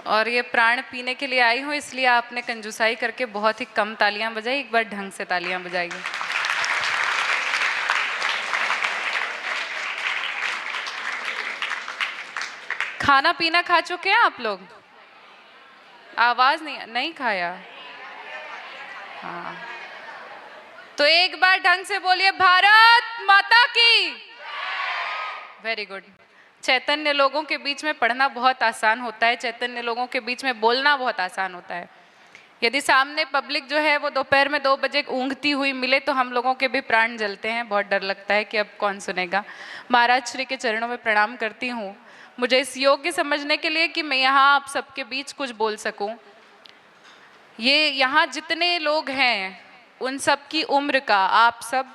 और ये प्राण पीने के लिए आई हूँ, इसलिए आपने कंजूसाई करके बहुत ही कम तालियां बजाई। एक बार ढंग से तालियां बजाइए। खाना पीना खा चुके हैं आप लोग? आवाज नहीं खाया? हाँ, तो एक बार ढंग से बोलिए, भारत माता की। Very good. चैतन्य लोगों के बीच में पढ़ना बहुत आसान होता है, चैतन्य लोगों के बीच में बोलना बहुत आसान होता है। यदि सामने पब्लिक जो है वो दोपहर में 2 बजे ऊँघती हुई मिले तो हम लोगों के भी प्राण जलते हैं, बहुत डर लगता है कि अब कौन सुनेगा। महाराज श्री के चरणों में प्रणाम करती हूँ मुझे इस योग्य समझने के लिए कि मैं यहाँ आप सबके बीच कुछ बोल सकूँ। ये यहाँ जितने लोग हैं उन सब की उम्र का, आप सब,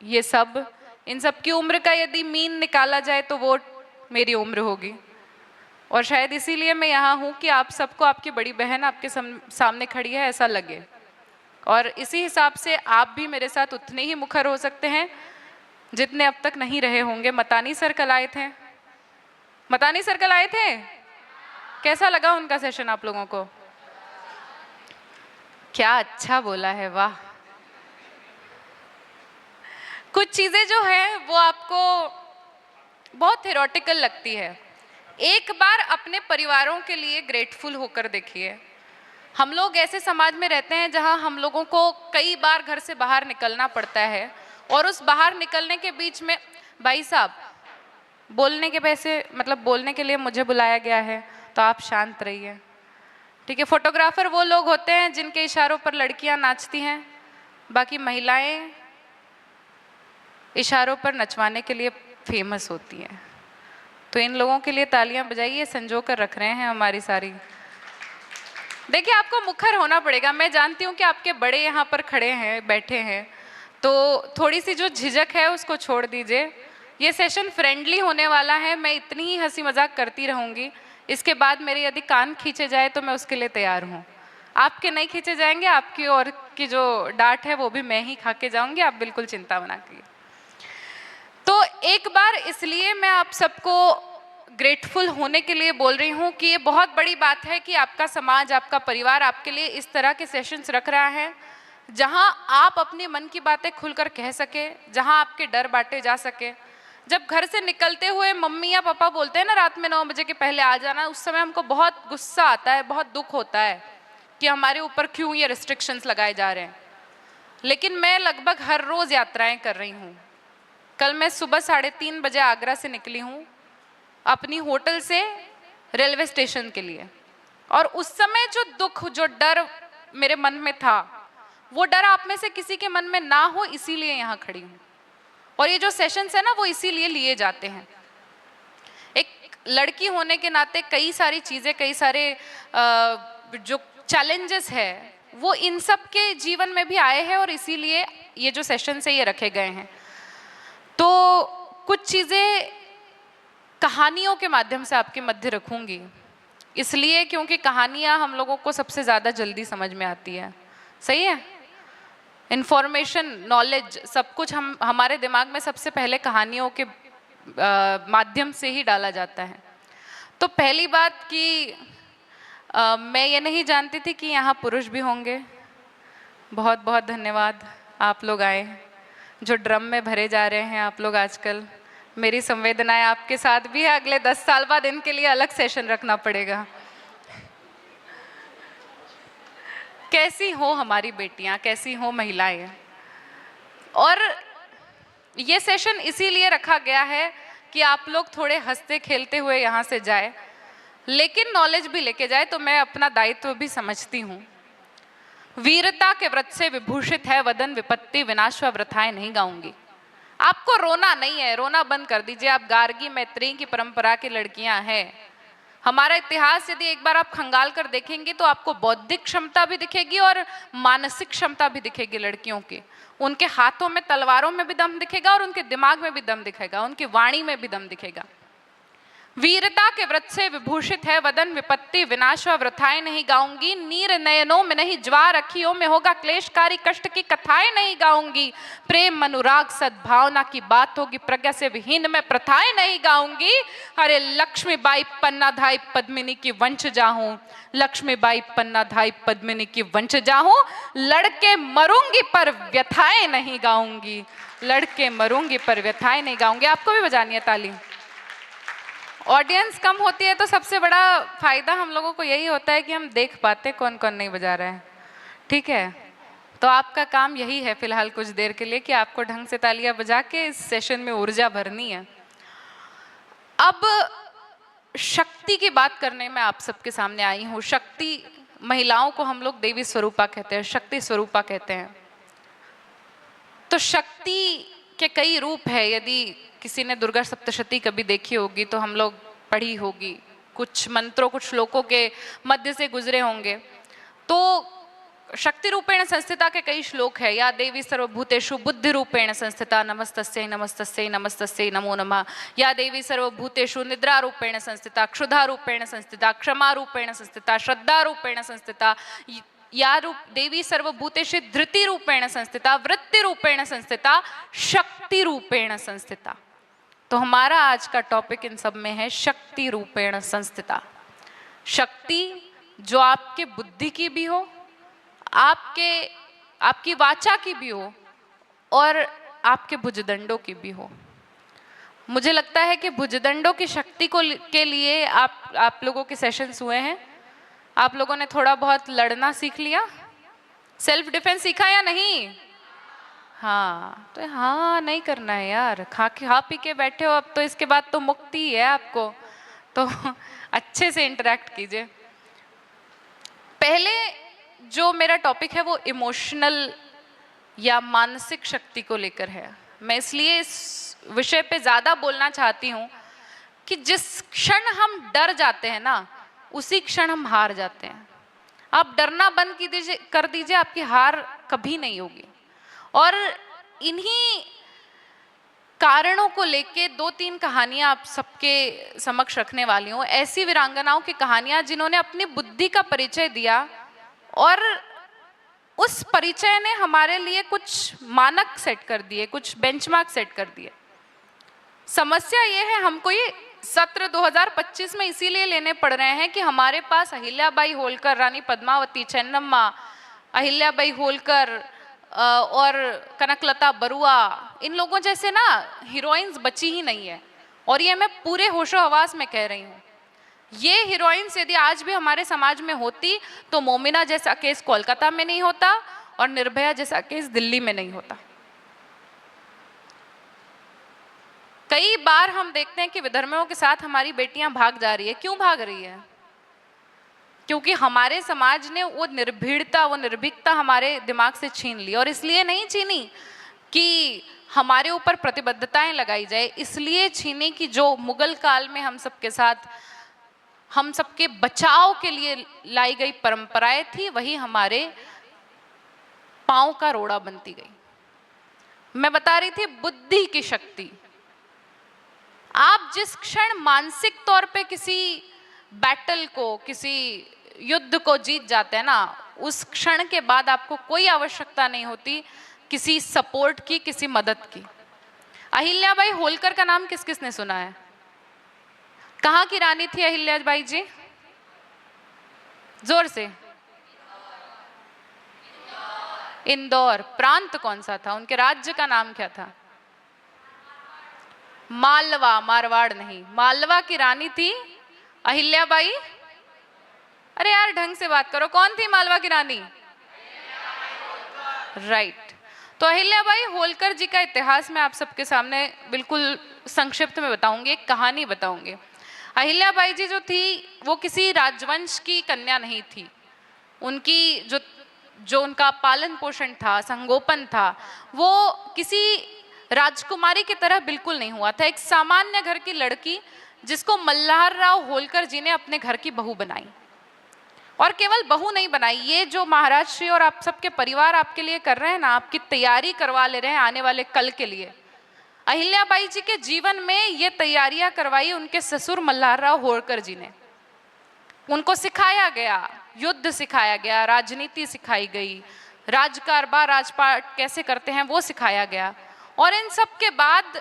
ये सब, इन सब की उम्र का यदि मीन निकाला जाए तो वो मेरी उम्र होगी। और शायद इसीलिए मैं यहाँ हूँ कि आप सबको आपकी बड़ी बहन आपके सामने खड़ी है ऐसा लगे, और इसी हिसाब से आप भी मेरे साथ उतने ही मुखर हो सकते हैं जितने अब तक नहीं रहे होंगे। मतानी सर कल आए थे, मतानी सर कल आए थे, कैसा लगा उनका सेशन आप लोगों को? क्या अच्छा बोला है, वाह। कुछ चीजें जो है वो आपको बहुत थ्योरेटिकल लगती है, एक बार अपने परिवारों के लिए ग्रेटफुल होकर देखिए। हम लोग ऐसे समाज में रहते हैं जहां हम लोगों को कई बार घर से बाहर निकलना पड़ता है, और उस बाहर निकलने के बीच में, भाई साहब बोलने के पैसे, मतलब बोलने के लिए मुझे बुलाया गया है तो आप शांत रहिए, ठीक है। फोटोग्राफर वो लोग होते हैं जिनके इशारों पर लड़कियां नाचती हैं, बाकी महिलाएं इशारों पर नचवाने के लिए फेमस होती हैं। तो इन लोगों के लिए तालियां बजाइए, संजो कर रख रहे हैं हमारी सारी। देखिए, आपको मुखर होना पड़ेगा। मैं जानती हूँ कि आपके बड़े यहाँ पर खड़े हैं, बैठे हैं, तो थोड़ी सी जो झिझक है उसको छोड़ दीजिए। ये सेशन फ्रेंडली होने वाला है, मैं इतनी ही हंसी मजाक करती रहूँगी। इसके बाद मेरे यदि कान खींचे जाए तो मैं उसके लिए तैयार हूँ। आपके नहीं खींचे जाएंगे, आपकी और की जो डांट है वो भी मैं ही खा के जाऊँगी, आप बिल्कुल चिंता मत कीजिए। तो एक बार इसलिए मैं आप सबको ग्रेटफुल होने के लिए बोल रही हूँ कि ये बहुत बड़ी बात है कि आपका समाज, आपका परिवार आपके लिए इस तरह के सेशंस रख रहा है जहाँ आप अपने मन की बातें खुलकर कह सके, जहाँ आपके डर बांटे जा सके। जब घर से निकलते हुए मम्मी या पापा बोलते हैं ना रात में 9 बजे के पहले आ जाना, उस समय हमको बहुत गुस्सा आता है, बहुत दुख होता है कि हमारे ऊपर क्यों ये रिस्ट्रिक्शंस लगाए जा रहे हैं। लेकिन मैं लगभग हर रोज़ यात्राएं कर रही हूँ। कल मैं सुबह 3:30 बजे आगरा से निकली हूँ अपनी होटल से रेलवे स्टेशन के लिए, और उस समय जो दुख, जो डर मेरे मन में था, वो डर आप में से किसी के मन में ना हो, इसीलिए यहाँ खड़ी हूँ। और ये जो सेशंस है ना, वो इसीलिए लिए जाते हैं। एक लड़की होने के नाते कई सारी चीज़ें, कई सारे जो चैलेंजेस है वो इन सब के जीवन में भी आए हैं, और इसीलिए ये जो सेशंस है ये रखे गए हैं। तो कुछ चीज़ें कहानियों के माध्यम से आपके मध्य रखूंगी, इसलिए क्योंकि कहानियाँ हम लोगों को सबसे ज़्यादा जल्दी समझ में आती है। सही है? इंफॉर्मेशन, नॉलेज, सब कुछ हमारे दिमाग में सबसे पहले कहानियों के माध्यम से ही डाला जाता है। तो पहली बात कि मैं ये नहीं जानती थी कि यहाँ पुरुष भी होंगे। बहुत बहुत धन्यवाद, आप लोग आए। जो ड्रम में भरे जा रहे हैं आप लोग आजकल, मेरी संवेदनाएं आपके साथ भी है। अगले 10 साल बाद इनके लिए अलग सेशन रखना पड़ेगा। कैसी हो हमारी बेटियां, कैसी हो महिलाएं। और ये सेशन इसीलिए रखा गया है कि आप लोग थोड़े हंसते खेलते हुए यहाँ से जाए, लेकिन नॉलेज भी लेके जाए। तो मैं अपना दायित्व भी समझती हूँ। वीरता के व्रत से विभूषित है वदन, विपत्ति विनाश व वृथाएं नहीं गाऊंगी। आपको रोना नहीं है, रोना बंद कर दीजिए। आप गार्गी मैत्री की परंपरा की लड़कियां हैं। हमारा इतिहास यदि एक बार आप खंगाल कर देखेंगे तो आपको बौद्धिक क्षमता भी दिखेगी और मानसिक क्षमता भी दिखेगी लड़कियों की। उनके हाथों में, तलवारों में भी दम दिखेगा, और उनके दिमाग में भी दम दिखेगा, उनकी वाणी में भी दम दिखेगा। वीरता के व्रत से विभूषित है वदन, विपत्ति विनाश व वृथाएं नहीं गाऊंगी। नीर नयनों में नहीं, ज्वार अखियों में होगा, क्लेशकारी कष्ट की कथाएं नहीं गाऊंगी। प्रेम अनुराग सद्भावना की बात होगी, प्रज्ञा से विहीन मैं प्रथाएं नहीं गाऊंगी। अरे लक्ष्मीबाई पन्नाधाई पद्मिनी की वंश जाहूं, लक्ष्मीबाई पन्नाधाई पद्मिनी की वंश जाहूं। लड़के मरूंगी पर व्यथाएं नहीं गाऊंगी, लड़के मरूंगी पर व्यथाएं नहीं गाऊंगी। आपको भी बजानी है ताली। ऑडियंस कम होती है तो सबसे बड़ा फायदा हम लोगों को यही होता है कि हम देख पाते कौन कौन नहीं बजा रहा है। ठीक है, तो आपका काम यही है फिलहाल कुछ देर के लिए कि आपको ढंग से तालियां बजा के इस सेशन में ऊर्जा भरनी है। अब शक्ति की बात करने में आप सबके सामने आई हूँ। शक्ति, महिलाओं को हम लोग देवी स्वरूपा कहते हैं, शक्ति स्वरूपा कहते हैं। तो शक्ति के कई रूप है। यदि किसी ने दुर्गा सप्तशती कभी देखी होगी तो हम लोग पढ़ी होगी, कुछ मंत्रों कुछ श्लोकों के मध्य से गुजरे होंगे। तो शक्ति रूपेण संस्थिता के कई श्लोक है। या देवी सर्वभूतेषु बुद्धि रूपेण संस्थिता, नमस्तस्यै नमस्तस्यै नमस्तस्यै नमो नमः। या देवी सर्वभूतेषु निद्रा रूपेण संस्थिता, क्षुधा रूपेण संस्थिता, क्षमा रूपेण संस्थिता, श्रद्धा रूपेण संस्थिता। या रूप देवी सर्वभूतेषु धृति रूपेण संस्थिता, वृत्ति रूपेण संस्थिता, शक्ति रूपेण संस्थिता। तो हमारा आज का टॉपिक इन सब में है शक्ति रूपेण संस्थिता। शक्ति जो आपके बुद्धि की भी हो, आपकी वाचा की भी हो और आपके भुजदंडों की भी हो। मुझे लगता है कि भुजदंडों की शक्ति के लिए आप लोगों के सेशंस हुए हैं। आप लोगों ने थोड़ा बहुत लड़ना सीख लिया, सेल्फ डिफेंस सीखा या नहीं? हाँ, तो हाँ नहीं करना है यार, खा पी के बैठे हो, अब तो इसके बाद तो मुक्ति है आपको, तो अच्छे से इंटरेक्ट कीजिए। पहले जो मेरा टॉपिक है वो इमोशनल या मानसिक शक्ति को लेकर है। मैं इसलिए इस विषय पे ज़्यादा बोलना चाहती हूँ कि जिस क्षण हम डर जाते हैं ना, उसी क्षण हम हार जाते हैं। आप डरना बंद कर दीजिए, आपकी हार कभी नहीं होगी। और इन्हीं कारणों को लेके 2-3 कहानियां आप सबके समक्ष रखने वाली हूँ। ऐसी वीरांगनाओं की कहानियां जिन्होंने अपनी बुद्धि का परिचय दिया और उस परिचय ने हमारे लिए कुछ मानक सेट कर दिए, कुछ बेंचमार्क सेट कर दिए। समस्या ये है, हमको ये सत्र 2025 में इसीलिए लेने पड़ रहे हैं कि हमारे पास अहिल्याबाई होलकर, रानी पद्मावती, चेन्नम्मा, अहिल्याबाई होलकर और कनकलता बरुआ, इन लोगों जैसे ना हीरोइंस बची ही नहीं है। और ये मैं पूरे होशो हवास में कह रही हूँ। ये हीरोइंस यदि आज भी हमारे समाज में होती तो मोमिना जैसा केस कोलकाता में नहीं होता और निर्भया जैसा केस दिल्ली में नहीं होता। कई बार हम देखते हैं कि विधर्मियों के साथ हमारी बेटियां भाग जा रही है। क्यों भाग रही है? क्योंकि हमारे समाज ने वो निर्भीड़ता, वो निर्भीकता हमारे दिमाग से छीन ली। और इसलिए नहीं छीनी कि हमारे ऊपर प्रतिबद्धताएं लगाई जाए, इसलिए छीनी कि जो मुगल काल में हम सबके साथ, हम सबके बचाव के लिए लाई गई परंपराएं थी, वही हमारे पांव का रोड़ा बनती गई। मैं बता रही थी बुद्धि की शक्ति। आप जिस क्षण मानसिक तौर पे किसी बैटल को, किसी युद्ध को जीत जाते हैं ना, उस क्षण के बाद आपको कोई आवश्यकता नहीं होती किसी सपोर्ट की, किसी मदद की। अहिल्याबाई होलकर का नाम किस किस ने सुना है? कहाँ की रानी थी अहिल्याबाई जी? जोर से। इंदौर। प्रांत कौन सा था? उनके राज्य का नाम क्या था? मालवा। मारवाड़ नहीं, मालवा की रानी थी अहिल्याबाई। अरे यार ढंग से बात करो, कौन थी मालवा की रानी? राइट। तो अहिल्याबाई होलकर जी का इतिहास मैं आप सबके सामने बिल्कुल संक्षिप्त में बताऊंगी, एक कहानी बताऊंगी। अहिल्याबाई जी जो थी वो किसी राजवंश की कन्या नहीं थी। उनकी जो उनका पालन पोषण था, संगोपन था, वो किसी राजकुमारी की तरह बिल्कुल नहीं हुआ था। एक सामान्य घर की लड़की जिसको मल्हार राव होलकर जी ने अपने घर की बहू बनाई। और केवल बहू नहीं बनाई, ये जो महाराज श्री और आप सबके परिवार आपके लिए कर रहे हैं ना, आपकी तैयारी करवा ले रहे हैं आने वाले कल के लिए। अहिल्याबाई जी के जीवन में ये तैयारियां करवाई उनके ससुर मल्हारराव होळकर जी ने। उनको सिखाया गया, युद्ध सिखाया गया, राजनीति सिखाई गई, राजकारभार राजपाट कैसे करते हैं वो सिखाया गया। और इन सब के बाद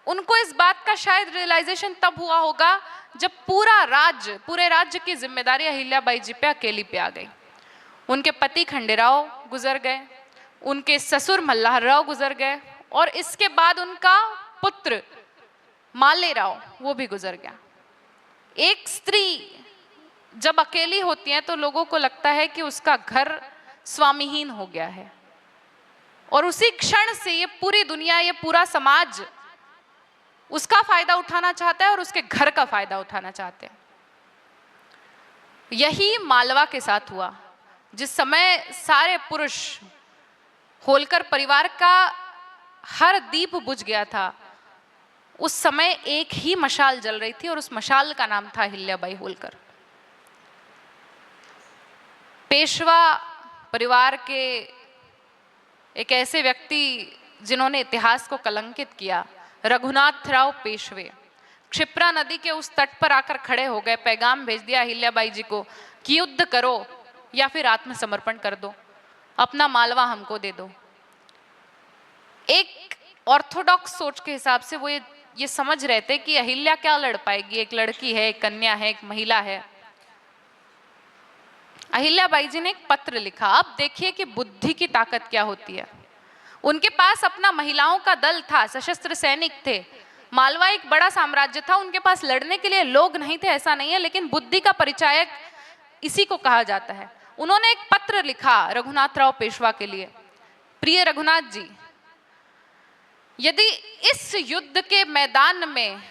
उनको इस बात का शायद रियलाइजेशन तब हुआ होगा जब पूरे राज्य की जिम्मेदारी अहिल्याबाई जी पे अकेली पे आ गई। उनके पति खंडेराव गुजर गए, उनके ससुर मल्हारराव गुजर गए, और इसके बाद उनका पुत्र मालेराव वो भी गुजर गया। एक स्त्री जब अकेली होती है तो लोगों को लगता है कि उसका घर स्वामीहीन हो गया है, और उसी क्षण से ये पूरी दुनिया, ये पूरा समाज उसका फायदा उठाना चाहता है और उसके घर का फायदा उठाना चाहते हैं। यही मालवा के साथ हुआ। जिस समय सारे पुरुष, होलकर परिवार का हर दीप बुझ गया था, उस समय एक ही मशाल जल रही थी और उस मशाल का नाम था अहिल्याबाई होलकर। पेशवा परिवार के एक ऐसे व्यक्ति जिन्होंने इतिहास को कलंकित किया, रघुनाथराव पेशवे, क्षिप्रा नदी के उस तट पर आकर खड़े हो गए, पैगाम भेज दिया अहिल्याबाई जी को कि युद्ध करो या फिर आत्मसमर्पण कर दो, अपना मालवा हमको दे दो। एक ऑर्थोडॉक्स सोच के हिसाब से वो ये समझ रहे थे कि अहिल्या क्या लड़ पाएगी, एक लड़की है, एक कन्या है, एक महिला है। अहिल्याबाई जी ने एक पत्र लिखा। अब देखिए कि बुद्धि की ताकत क्या होती है। उनके पास अपना महिलाओं का दल था, सशस्त्र सैनिक थे, मालवा एक बड़ा साम्राज्य था, उनके पास लड़ने के लिए लोग नहीं थे ऐसा नहीं है, लेकिन बुद्धि का परिचायक इसी को कहा जाता है। उन्होंने एक पत्र लिखा रघुनाथराव पेशवा के लिए। प्रिय रघुनाथ जी, यदि इस युद्ध के मैदान में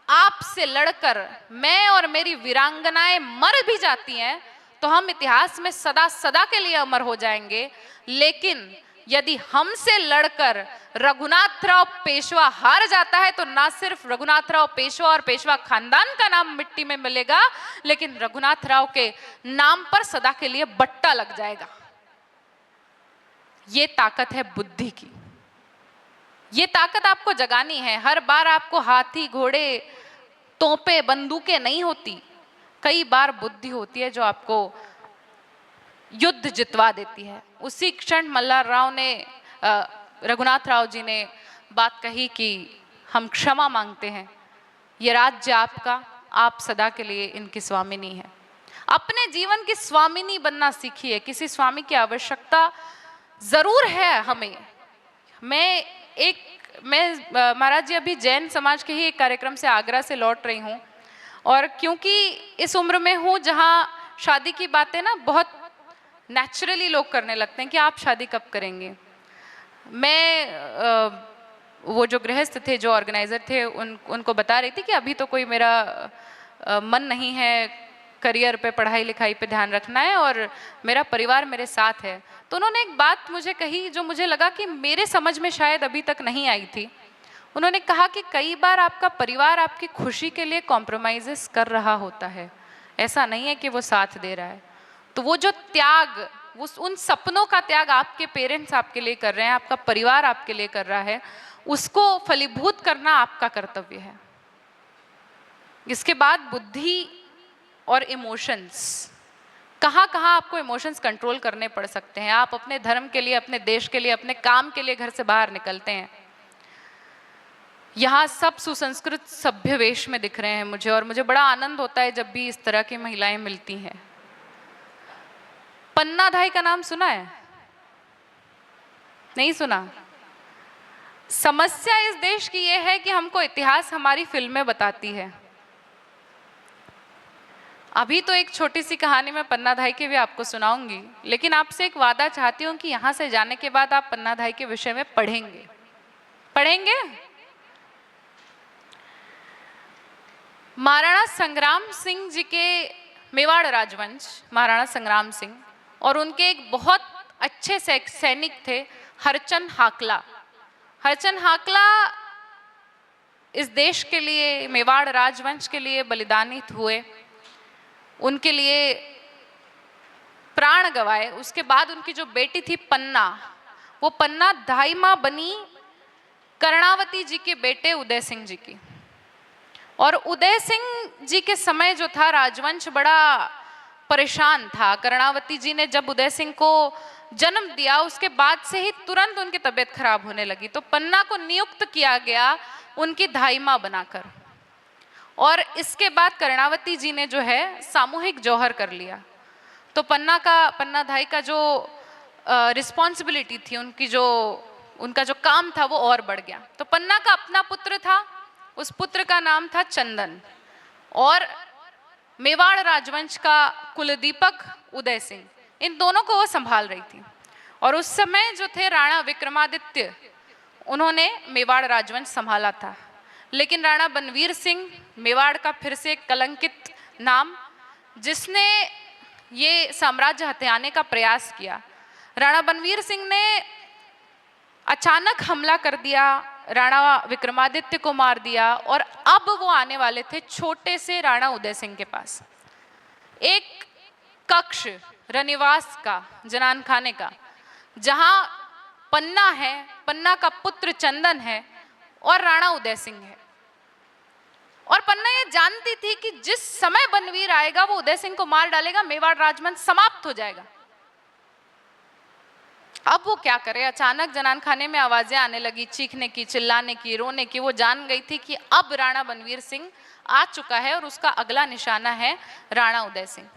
आपसे लड़कर मैं और मेरी वीरांगनाएं मर भी जाती हैं तो हम इतिहास में सदा सदा के लिए अमर हो जाएंगे, लेकिन यदि हमसे लड़कर रघुनाथराव पेशवा हार जाता है तो ना सिर्फ रघुनाथराव पेशवा और पेशवा खानदान का नाम मिट्टी में मिलेगा, लेकिन रघुनाथराव के नाम पर सदा के लिए बट्टा लग जाएगा। ये ताकत है बुद्धि की। ये ताकत आपको जगानी है। हर बार आपको हाथी, घोड़े, तोपें, बंदूकें नहीं होती, कई बार बुद्धि होती है जो आपको युद्ध जितवा देती है। उसी क्षण मल्हारराव ने, रघुनाथराव जी ने बात कही कि हम क्षमा मांगते हैं, ये राज्य आपका, आप सदा के लिए इनकी स्वामिनी है। अपने जीवन की स्वामिनी बनना सीखिए। किसी स्वामी की आवश्यकता जरूर है हमें। मैं महाराज जी अभी जैन समाज के ही एक कार्यक्रम से आगरा से लौट रही हूँ, और क्योंकि इस उम्र में हूँ जहाँ शादी की बातें ना बहुत नेचुरली लोग करने लगते हैं कि आप शादी कब करेंगे। मैं वो जो गृहस्थ थे, जो ऑर्गेनाइजर थे, उनको बता रही थी कि अभी तो कोई मेरा मन नहीं है, करियर पे, पढ़ाई लिखाई पे ध्यान रखना है और मेरा परिवार मेरे साथ है। तो उन्होंने एक बात मुझे कही जो मुझे लगा कि मेरे समझ में शायद अभी तक नहीं आई थी। उन्होंने कहा कि कई बार आपका परिवार आपकी खुशी के लिए कॉम्प्रोमाइजेस कर रहा होता है, ऐसा नहीं है कि वो साथ दे रहा है। तो वो जो त्याग, वो उन सपनों का त्याग आपके पेरेंट्स आपके लिए कर रहे हैं, आपका परिवार आपके लिए कर रहा है, उसको फलीभूत करना आपका कर्तव्य है। इसके बाद बुद्धि और इमोशंस, कहाँ कहाँ आपको इमोशंस कंट्रोल करने पड़ सकते हैं। आप अपने धर्म के लिए, अपने देश के लिए, अपने काम के लिए घर से बाहर निकलते हैं, यहाँ सब सुसंस्कृत सभ्य वेश में दिख रहे हैं मुझे, और मुझे बड़ा आनंद होता है जब भी इस तरह की महिलाएं मिलती हैं। पन्ना धाई का नाम सुना है? नहीं सुना? समस्या इस देश की यह है कि हमको इतिहास हमारी फिल्में बताती है। अभी तो एक छोटी सी कहानी मैं पन्ना धाई की भी आपको सुनाऊंगी, लेकिन आपसे एक वादा चाहती हूँ कि यहाँ से जाने के बाद आप पन्ना धाई के विषय में पढ़ेंगे। महाराणा संग्राम सिंह जी के, मेवाड़ राजवंश, महाराणा संग्राम सिंह, और उनके एक बहुत अच्छे सैनिक थे हरचंद हाकला। हरचंद हाकला इस देश के लिए, मेवाड़ राजवंश के लिए बलिदानित हुए, उनके लिए प्राण गवाए। उसके बाद उनकी जो बेटी थी पन्ना, वो पन्ना धाई माँ बनी कर्णावती जी के बेटे उदय सिंह जी की। और उदय सिंह जी के समय जो था राजवंश बड़ा परेशान था। कर्णावती जी ने जब उदय सिंह को जन्म दिया उसके बाद से ही तुरंत उनकी तबीयत खराब होने लगी, तो पन्ना को नियुक्त किया गया उनकी धाई बनाकर। और इसके बाद कर्णावती जी ने जो है सामूहिक जौहर कर लिया। तो पन्ना धाई का जो रिस्पॉन्सिबिलिटी थी, उनका जो काम था वो और बढ़ गया। तो पन्ना का अपना पुत्र था, उस पुत्र का नाम था चंदन, और मेवाड़ राजवंश का कुलदीपक उदय सिंह, इन दोनों को वो संभाल रही थी। और उस समय जो थे राणा विक्रमादित्य, उन्होंने मेवाड़ राजवंश संभाला था। लेकिन राणा बनवीर सिंह, मेवाड़ का फिर से एक कलंकित नाम, जिसने ये साम्राज्य हथियाने का प्रयास किया, राणा बनवीर सिंह ने अचानक हमला कर दिया, राणा विक्रमादित्य को मार दिया। और अब वो आने वाले थे छोटे से राणा उदय सिंह के पास, एक कक्ष रनिवास का, जनान खाने का, जहां पन्ना है, पन्ना का पुत्र चंदन है और राणा उदय सिंह है। और पन्ना ये जानती थी कि जिस समय बनवीर आएगा वो उदय सिंह को मार डालेगा, मेवाड़ राजवंश समाप्त हो जाएगा। अब वो क्या करे, अचानक जनान खाने में आवाजें आने लगी, चीखने की, चिल्लाने की, रोने की। वो जान गई थी कि अब राणा बनवीर सिंह आ चुका है और उसका अगला निशाना है राणा उदय सिंह।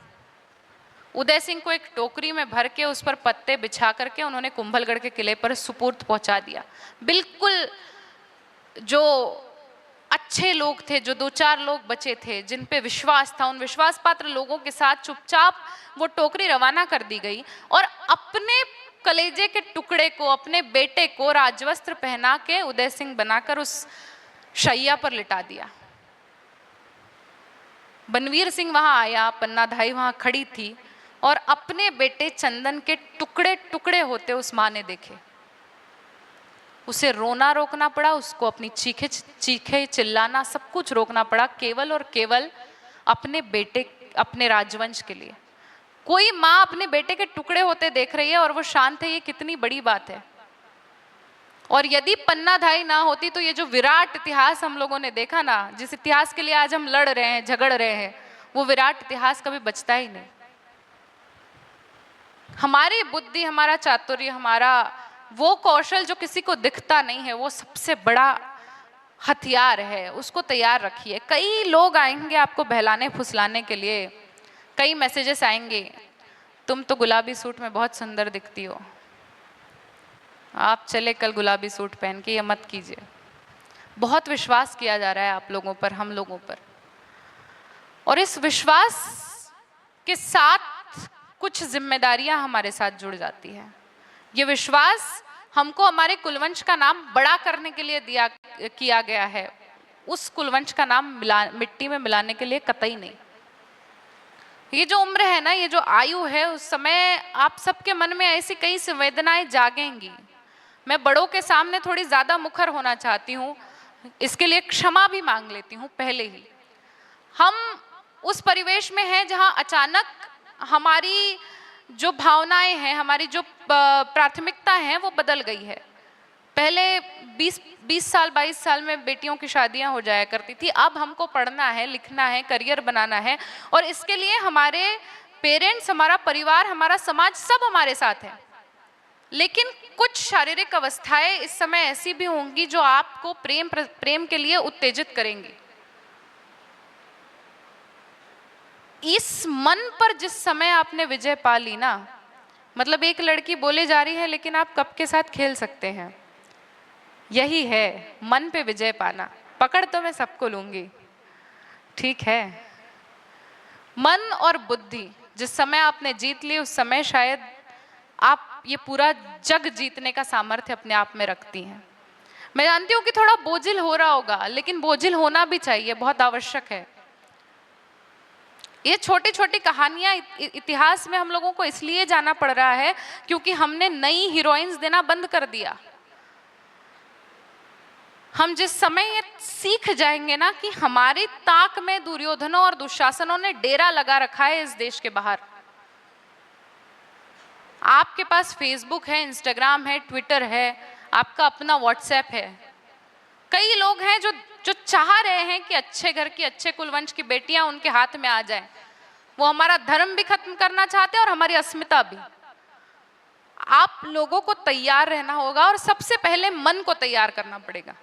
उदय सिंह को एक टोकरी में भर के उस पर पत्ते बिछा करके उन्होंने कुंभलगढ़ के किले पर सुपुर्द पहुंचा दिया। बिल्कुल जो अच्छे लोग थे, जो 2-4 लोग बचे थे जिन पे विश्वास था, उन विश्वास पात्र लोगों के साथ चुपचाप वो टोकरी रवाना कर दी गई और अपने कलेजे के टुकड़े को, अपने बेटे को राजवस्त्र पहना के उदय सिंह बनाकर उस शैया पर लिटा दिया। बनवीर सिंह वहां आया, पन्ना धाई वहां खड़ी थी और अपने बेटे चंदन के टुकड़े टुकड़े होते उस माँ ने देखे। उसे रोना रोकना पड़ा, उसको अपनी चीखे चिल्लाना सब कुछ रोकना पड़ा, केवल और केवल अपने बेटे, अपने राजवंश के लिए। कोई माँ अपने बेटे के टुकड़े होते देख रही है और वो शांत है, ये कितनी बड़ी बात है। और यदि पन्ना धाई ना होती तो ये जो विराट इतिहास हम लोगों ने देखा ना, जिस इतिहास के लिए आज हम लड़ रहे हैं, झगड़ रहे हैं, वो विराट इतिहास कभी बचता ही नहीं। हमारी बुद्धि, हमारा चातुर्य, हमारा वो कौशल जो किसी को दिखता नहीं है, वो सबसे बड़ा हथियार है, उसको तैयार रखिए। कई लोग आएंगे आपको बहलाने फुसलाने के लिए, कई मैसेजेस आएंगे, तुम तो गुलाबी सूट में बहुत सुंदर दिखती हो, आप चले कल गुलाबी सूट पहन के, ये मत कीजिए। बहुत विश्वास किया जा रहा है आप लोगों पर, हम लोगों पर, और इस विश्वास के साथ कुछ जिम्मेदारियां हमारे साथ जुड़ जाती है। ये विश्वास हमको हमारे कुलवंश का नाम बड़ा करने के लिए किया गया है, उस कुलवंश का नाम मिट्टी में मिलाने के लिए कतई नहीं। ये जो उम्र है ना, ये जो आयु है, उस समय आप सबके मन में ऐसी कई संवेदनाएं जागेंगी। मैं बड़ों के सामने थोड़ी ज्यादा मुखर होना चाहती हूँ, इसके लिए क्षमा भी मांग लेती हूँ पहले ही। हम उस परिवेश में हैं जहाँ अचानक हमारी जो भावनाएं हैं, हमारी जो प्राथमिकता है वो बदल गई है। पहले 20 साल 22 साल में बेटियों की शादियां हो जाया करती थी, अब हमको पढ़ना है, लिखना है, करियर बनाना है, और इसके लिए हमारे पेरेंट्स, हमारा परिवार, हमारा समाज सब हमारे साथ है। लेकिन कुछ शारीरिक अवस्थाएं इस समय ऐसी भी होंगी जो आपको प्रेम के लिए उत्तेजित करेंगी। इस मन पर जिस समय आपने विजय पा ली ना, मतलब एक लड़की बोले जा रही है लेकिन आप कप के साथ खेल सकते हैं, यही है मन पे विजय पाना। पकड़ तो मैं सबको लूंगी, ठीक है। मन और बुद्धि जिस समय आपने जीत ली, उस समय शायद आप ये पूरा जग जीतने का सामर्थ्य अपने आप में रखती हैं। मैं जानती हूँ कि थोड़ा बोझिल हो रहा होगा, लेकिन बोझिल होना भी चाहिए, बहुत आवश्यक है। ये छोटी छोटी कहानियां इतिहास में हम लोगों को इसलिए जाना पड़ रहा है क्योंकि हमने नई हीरोइंस देना बंद कर दिया। हम जिस समय ये सीख जाएंगे ना कि हमारी ताक में दुर्योधनों और दुशासनों ने डेरा लगा रखा है इस देश के बाहर। आपके पास फेसबुक है, इंस्टाग्राम है, ट्विटर है, आपका अपना व्हाट्सएप है, कई लोग हैं जो जो चाह रहे हैं कि अच्छे घर की, अच्छे कुलवंश की बेटियां उनके हाथ में आ जाएं। वो हमारा धर्म भी खत्म करना चाहते हैं और हमारी अस्मिता भी। आप लोगों को तैयार रहना होगा और सबसे पहले मन को तैयार करना पड़ेगा।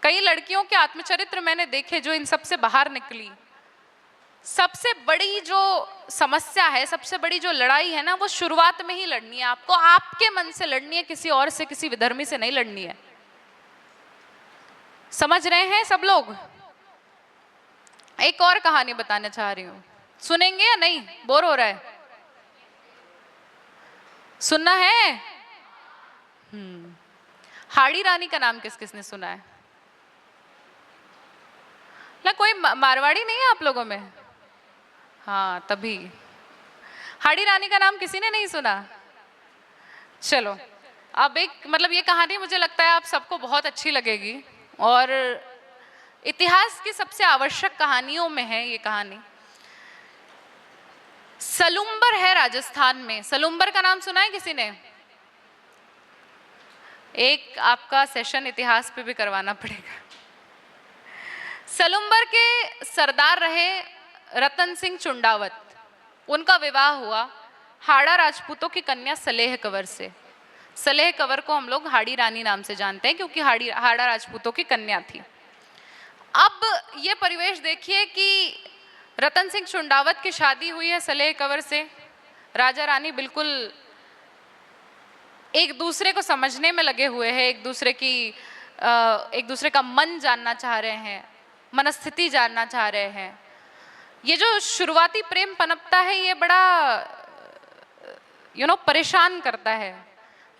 कई लड़कियों के आत्मचरित्र मैंने देखे जो इन सबसे बाहर निकली। सबसे बड़ी जो समस्या है, सबसे बड़ी जो लड़ाई है ना, वो शुरुआत में ही लड़नी है। आपको आपके मन से लड़नी है, किसी और से, किसी विधर्मी से नहीं लड़नी है। समझ रहे हैं सब लोग? एक और कहानी बताना चाह रही हूं, सुनेंगे या नहीं? बोर हो रहा है? सुनना है? हाड़ी रानी का नाम किस किसने सुना है? ना कोई मारवाड़ी नहीं है आप लोगों में? हाँ, तभी हाड़ी रानी का नाम किसी ने नहीं सुना। चलो, अब एक मतलब ये कहानी मुझे लगता है आप सबको बहुत अच्छी लगेगी और इतिहास की सबसे आवश्यक कहानियों में है ये कहानी। सलुम्बर है राजस्थान में। सलुम्बर का नाम सुना है किसी ने? एक आपका सेशन इतिहास पे भी करवाना पड़ेगा। सलुम्बर के सरदार रहे रतन सिंह चुंडावत। उनका विवाह हुआ हाड़ा राजपूतों की कन्या सलेह कंवर से। सलेह कंवर को हम लोग हाड़ी रानी नाम से जानते हैं क्योंकि हाड़ा राजपूतों की कन्या थी। अब ये परिवेश देखिए कि रतन सिंह चुंडावत की शादी हुई है सलेह कंवर से। राजा रानी बिल्कुल एक दूसरे को समझने में लगे हुए हैं, एक दूसरे का मन जानना चाह रहे हैं, मनस्थिति जानना चाह रहे हैं। ये जो शुरुआती प्रेम पनपता है ये बड़ा परेशान करता है,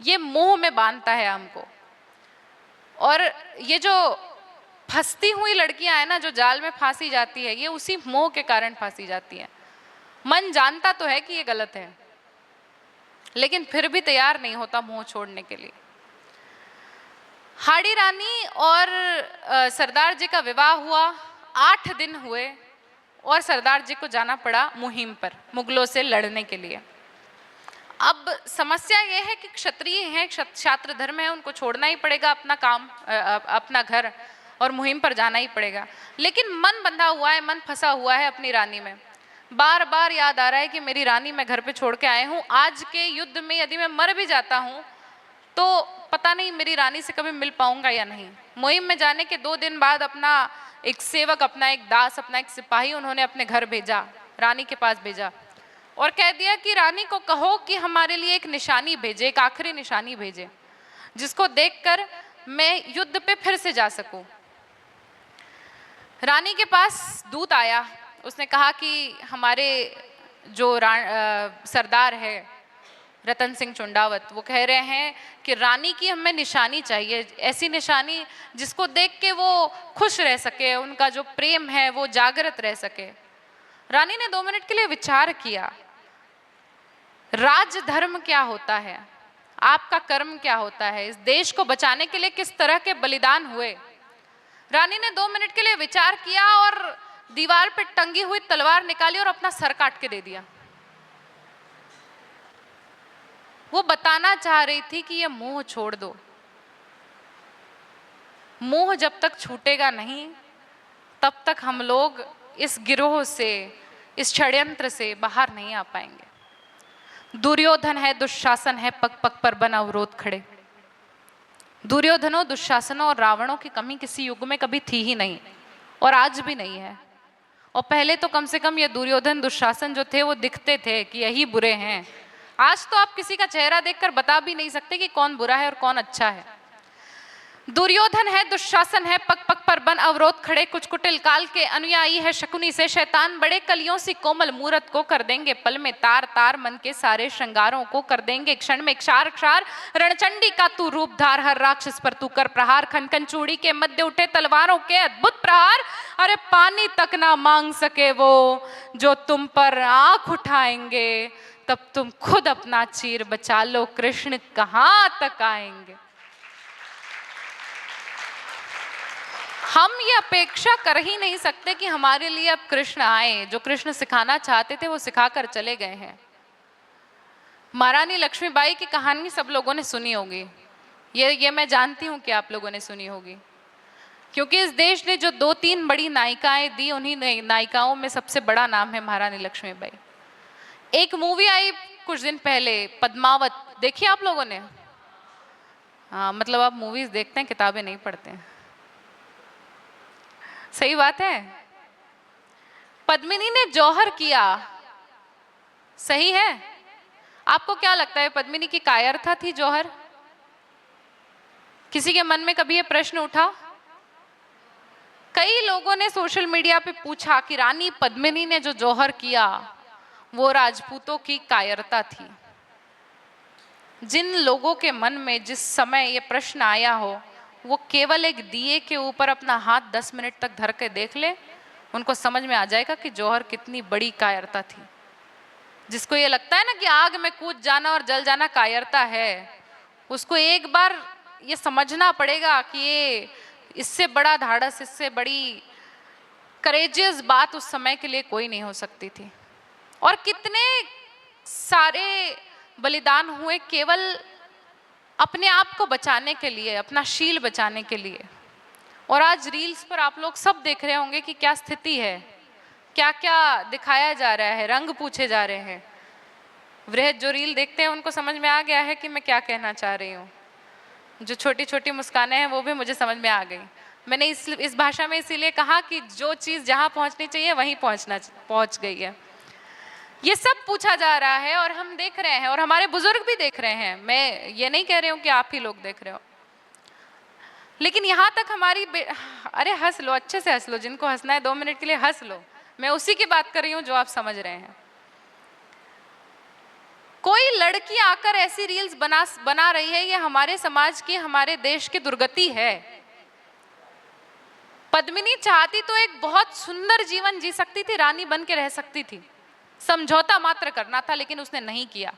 ये मोह में बांधता है हमको। और ये जो फंसती हुई लड़कियां हैं ना, जो जाल में फांसी जाती है, ये उसी मोह के कारण फांसी जाती है। मन जानता तो है कि ये गलत है, लेकिन फिर भी तैयार नहीं होता मोह छोड़ने के लिए। हाड़ी रानी और सरदार जी का विवाह हुआ, 8 दिन हुए और सरदार जी को जाना पड़ा मुहिम पर मुगलों से लड़ने के लिए। अब समस्या ये है कि क्षत्रिय हैं, क्षात्र धर्म है, उनको छोड़ना ही पड़ेगा अपना काम, अपना घर, और मुहिम पर जाना ही पड़ेगा। लेकिन मन बंधा हुआ है, मन फंसा हुआ है अपनी रानी में। बार बार याद आ रहा है कि मेरी रानी मैं घर पे छोड़ के आए हूँ, आज के युद्ध में यदि मैं मर भी जाता हूँ तो पता नहीं मेरी रानी से कभी मिल पाऊंगा या नहीं। मुहिम में जाने के 2 दिन बाद अपना एक सेवक, अपना एक दास, अपना एक सिपाही उन्होंने अपने घर भेजा, रानी के पास भेजा और कह दिया कि रानी को कहो कि हमारे लिए एक निशानी भेजे, एक आखिरी निशानी भेजे, जिसको देखकर मैं युद्ध पे फिर से जा सकूं। रानी के पास दूत आया, उसने कहा कि हमारे जो सरदार है रतन सिंह चुंडावत, वो कह रहे हैं कि रानी की हमें निशानी चाहिए, ऐसी निशानी जिसको देख के वो खुश रह सके, उनका जो प्रेम है वो जागृत रह सके। रानी ने 2 मिनट के लिए विचार किया, राजधर्म क्या होता है, आपका कर्म क्या होता है, इस देश को बचाने के लिए किस तरह के बलिदान हुए। रानी ने 2 मिनट के लिए विचार किया और दीवार पे टंगी हुई तलवार निकाली और अपना सर काट के दे दिया। वो बताना चाह रही थी कि ये मोह छोड़ दो। मोह जब तक छूटेगा नहीं तब तक हम लोग इस गिरोह से, इस षड्यंत्र से बाहर नहीं आ पाएंगे। दुर्योधन है, दुशासन है, पग पग पर बन अवरोध खड़े। दुर्योधनों, दुशासनों और रावणों की कमी किसी युग में कभी थी ही नहीं और आज भी नहीं है। और पहले तो कम से कम ये दुर्योधन दुशासन जो थे वो दिखते थे कि यही बुरे हैं। आज तो आप किसी का चेहरा देखकर बता भी नहीं सकते कि कौन बुरा है और कौन अच्छा है। दुर्योधन है, दुशासन है, पग पग पर बन अवरोध खड़े। कुछ कुटिल काल के अनुयायी है शकुनी से शैतान बड़े। कलियों सी कोमल मूरत को कर देंगे पल में तार तार, मन के सारे श्रृंगारों को कर देंगे क्षण में क्षार क्षार। रणचंडी का तू रूप धार, हर राक्षस पर तू कर प्रहार। खन खन चूड़ी के मध्य उठे तलवारों के अद्भुत प्रहार। अरे पानी तक ना मांग सके वो जो तुम पर आंख उठाएंगे, तब तुम खुद अपना चीर बचा लो, कृष्ण कहां तक आएंगे। हम ये अपेक्षा कर ही नहीं सकते कि हमारे लिए अब कृष्ण आए। जो कृष्ण सिखाना चाहते थे वो सिखाकर चले गए हैं। महारानी लक्ष्मीबाई की कहानी सब लोगों ने सुनी होगी, ये मैं जानती हूँ कि आप लोगों ने सुनी होगी। क्योंकि इस देश ने जो 2-3 बड़ी नायिकाएं दी, उन्हीं नायिकाओं में सबसे बड़ा नाम है महारानी लक्ष्मीबाई। एक मूवी आई कुछ दिन पहले, पद्मावत, देखी आप लोगों ने? हाँ, मतलब आप मूवीज देखते हैं, किताबें नहीं पढ़ते हैं। सही बात है। पद्मिनी ने जौहर किया, सही है। आपको क्या लगता है, पद्मिनी की कायरता थी जौहर? किसी के मन में कभी ये प्रश्न उठा? कई लोगों ने सोशल मीडिया पे पूछा कि रानी पद्मिनी ने जो जौहर किया वो राजपूतों की कायरता थी। जिन लोगों के मन में जिस समय ये प्रश्न आया हो, वो केवल एक दिए के ऊपर अपना हाथ 10 मिनट तक धर के देख ले, उनको समझ में आ जाएगा कि जौहर कितनी बड़ी कायरता थी। जिसको ये लगता है ना कि आग में कूद जाना और जल जाना कायरता है, उसको एक बार ये समझना पड़ेगा कि ये इससे बड़ा धाड़स, इससे बड़ी करेजियस बात उस समय के लिए कोई नहीं हो सकती थी। और कितने सारे बलिदान हुए केवल अपने आप को बचाने के लिए, अपना शील बचाने के लिए। और आज रील्स पर आप लोग सब देख रहे होंगे कि क्या स्थिति है, क्या क्या दिखाया जा रहा है, रंग पूछे जा रहे हैं। वृहद जो रील देखते हैं उनको समझ में आ गया है कि मैं क्या कहना चाह रही हूँ। जो छोटी छोटी मुस्कानें हैं वो भी मुझे समझ में आ गई। मैंने इस भाषा में इसीलिए कहा कि जो चीज़ जहाँ पहुँचनी चाहिए वहीं पहुँच गई है। ये सब पूछा जा रहा है और हम देख रहे हैं, और हमारे बुजुर्ग भी देख रहे हैं। मैं ये नहीं कह रही हूँ कि आप ही लोग देख रहे हो, लेकिन यहाँ तक हमारी अरे हंस लो, अच्छे से हंस लो, जिनको हंसना है 2 मिनट के लिए हंस लो। मैं उसी की बात कर रही हूँ जो आप समझ रहे हैं। कोई लड़की आकर ऐसी रील्स बना रही है, ये हमारे समाज की, हमारे देश की दुर्गति है। पद्मिनी चाहती तो एक बहुत सुंदर जीवन जी सकती थी, रानी बन के रह सकती थी, समझौता मात्र करना था, लेकिन उसने नहीं किया।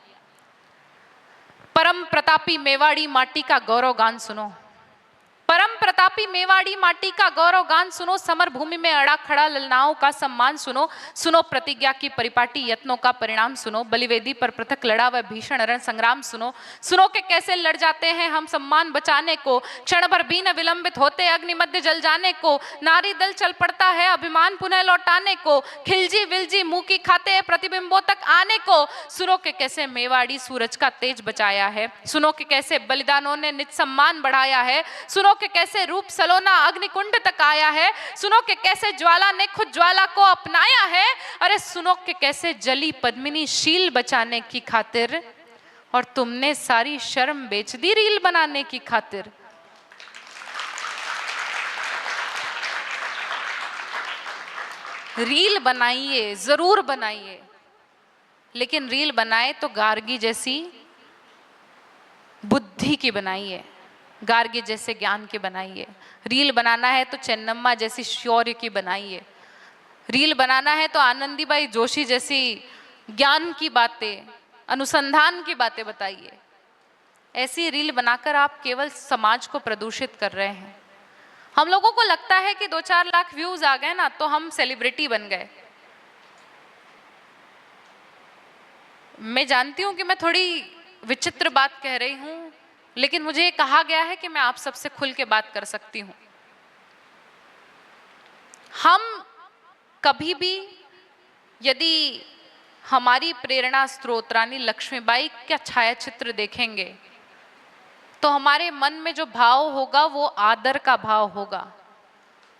परम प्रतापी मेवाड़ी माटी का गौरव गान सुनो, परम प्रतापी मेवाड़ी माटी का गौरव गान सुनो, समर भूमि में अड़ा खड़ा ललनाओं का सम्मान सुनो, सुनो प्रतिज्ञा की परिपाटी यत्नों का परिणाम सुनो, बलिवेदी पर पृथक लड़ा वह भीषण रण संग्राम सुनो, सुनो के कैसे लड़ जाते हैं हम सम्मान बचाने को, क्षण भर भी न विलंबित होते अग्नि मध्य जल जाने को, नारी दल चल पड़ता है अभिमान पुनः लौटाने को, खिलजी विलजी मुंह की खाते हैं प्रतिबिंबों तक आने को, सुनो के कैसे मेवाड़ी सूरज का तेज बचाया है, सुनो के कैसे बलिदानों ने निज सम्मान बढ़ाया है, सुनो के कैसे रूप सलोना अग्निकुंड तक आया है, सुनो के कैसे ज्वाला ने खुद ज्वाला को अपनाया है, अरे सुनो के कैसे जली पद्मिनी शील बचाने की खातिर, और तुमने सारी शर्म बेच दी रील बनाने की खातिर। रील बनाइए, जरूर बनाइए, लेकिन रील बनाए तो गार्गी जैसी बुद्धि की बनाइए, गार्गी जैसे ज्ञान की बनाइए। रील बनाना है तो चेन्नम्मा जैसी शौर्य की बनाइए। रील बनाना है तो आनंदीबाई जोशी जैसी ज्ञान की बातें, अनुसंधान की बातें बताइए। ऐसी रील बनाकर आप केवल समाज को प्रदूषित कर रहे हैं। हम लोगों को लगता है कि 2-4 लाख व्यूज आ गए ना तो हम सेलिब्रिटी बन गए। मैं जानती हूं कि मैं थोड़ी विचित्र बात कह रही हूं, लेकिन मुझे कहा गया है कि मैं आप सबसे खुल के बात कर सकती हूं। हम कभी भी यदि हमारी प्रेरणा स्रोत रानी लक्ष्मीबाई का छायाचित्र देखेंगे तो हमारे मन में जो भाव होगा वो आदर का भाव होगा,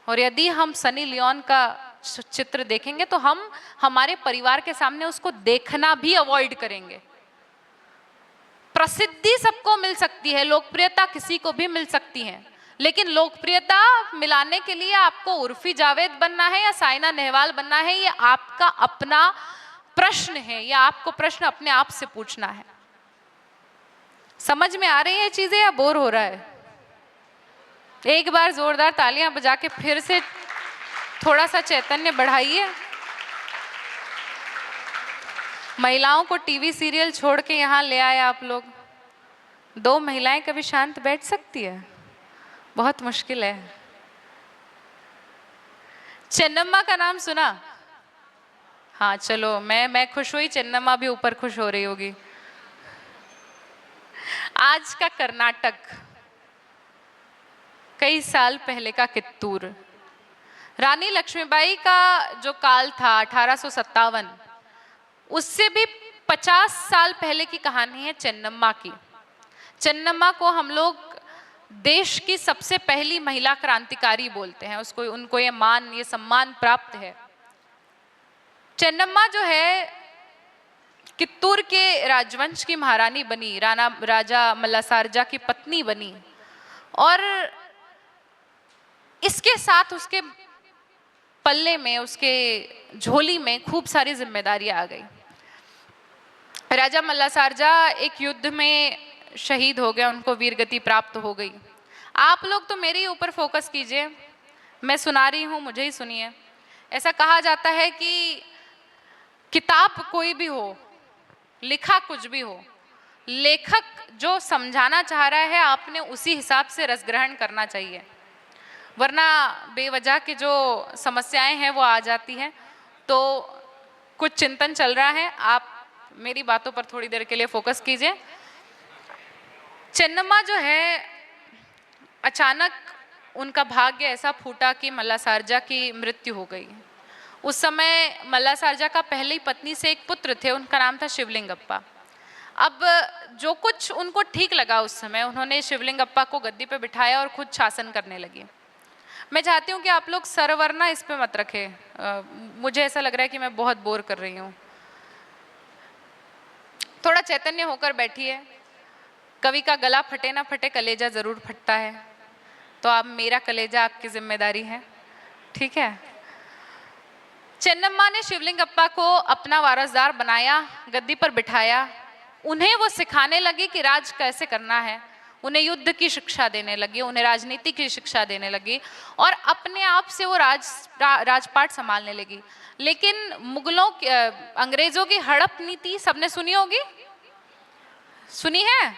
और यदि हम सनी लियोन का चित्र देखेंगे तो हम हमारे परिवार के सामने उसको देखना भी अवॉइड करेंगे। प्रसिद्धि सबको मिल सकती है, लोकप्रियता किसी को भी मिल सकती है, लेकिन लोकप्रियता मिलाने के लिए आपको उर्फी जावेद बनना है या साइना नेहवाल बनना है, ये आपका अपना प्रश्न है, या आपको प्रश्न अपने आप से पूछना है। समझ में आ रही है चीजें या बोर हो रहा है? एक बार जोरदार तालियां बजा के फिर से थोड़ा सा चैतन्य बढ़ाइए। महिलाओं को टीवी सीरियल छोड़ के यहाँ ले आए आप लोग। 2 महिलाएं कभी शांत बैठ सकती है? बहुत मुश्किल है। चेन्नम्मा का नाम सुना? हाँ चलो, मैं खुश हुई, चेन्नम्मा भी ऊपर खुश हो रही होगी। आज का कर्नाटक, कई साल पहले का कित्तूर। रानी लक्ष्मीबाई का जो काल था 1857, उससे भी 50 साल पहले की कहानी है चेन्नम्मा की। चेन्नम्मा को हम लोग देश की सबसे पहली महिला क्रांतिकारी बोलते हैं, उसको उनको ये सम्मान प्राप्त है। चेन्नम्मा जो है कित्तूर के राजवंश की महारानी बनी, राजा मल्लासार्जा की पत्नी बनी, और इसके साथ उसके पल्ले में, उसके झोली में खूब सारी जिम्मेदारियां आ गई। राजा मल्लासार्जा एक युद्ध में शहीद हो गया, उनको वीरगति प्राप्त हो गई। आप लोग तो मेरे ही ऊपर फोकस कीजिए, मैं सुना रही हूँ, मुझे ही सुनिए। ऐसा कहा जाता है कि किताब कोई भी हो, लिखा कुछ भी हो, लेखक जो समझाना चाह रहा है आपने उसी हिसाब से रस ग्रहण करना चाहिए, वरना बेवजह की जो समस्याएं हैं वो आ जाती हैं। तो कुछ चिंतन चल रहा है, आप मेरी बातों पर थोड़ी देर के लिए फोकस कीजिए। चेन्नम्मा जो है, अचानक उनका भाग्य ऐसा फूटा कि मल्लासार्जा की मृत्यु हो गई। उस समय मल्लासार्जा का पहली पत्नी से एक पुत्र थे, उनका नाम था शिवलिंगप्पा। अब जो कुछ उनको ठीक लगा उस समय, उन्होंने शिवलिंगप्पा को गद्दी पे बिठाया और खुद शासन करने लगी। मैं चाहती हूँ कि आप लोग सरवरना इस पे मत रखें, मुझे ऐसा लग रहा है कि मैं बहुत बोर कर रही हूँ। थोड़ा चैतन्य होकर बैठिए। कवि का गला फटे ना फटे, कलेजा जरूर फटता है, तो आप मेरा कलेजा आपकी जिम्मेदारी है, ठीक है। चेन्नम्मा ने शिवलिंगप्पा को अपना वारसदार बनाया, गद्दी पर बिठाया। उन्हें वो सिखाने लगी कि राज कैसे करना है, उन्हें युद्ध की शिक्षा देने लगी, उन्हें राजनीति की शिक्षा देने लगी, और अपने आप से वो राजपाट संभालने लगी। लेकिन मुगलों अंग्रेजों की हड़प नीति सबने सुनी होगी, सुनी है।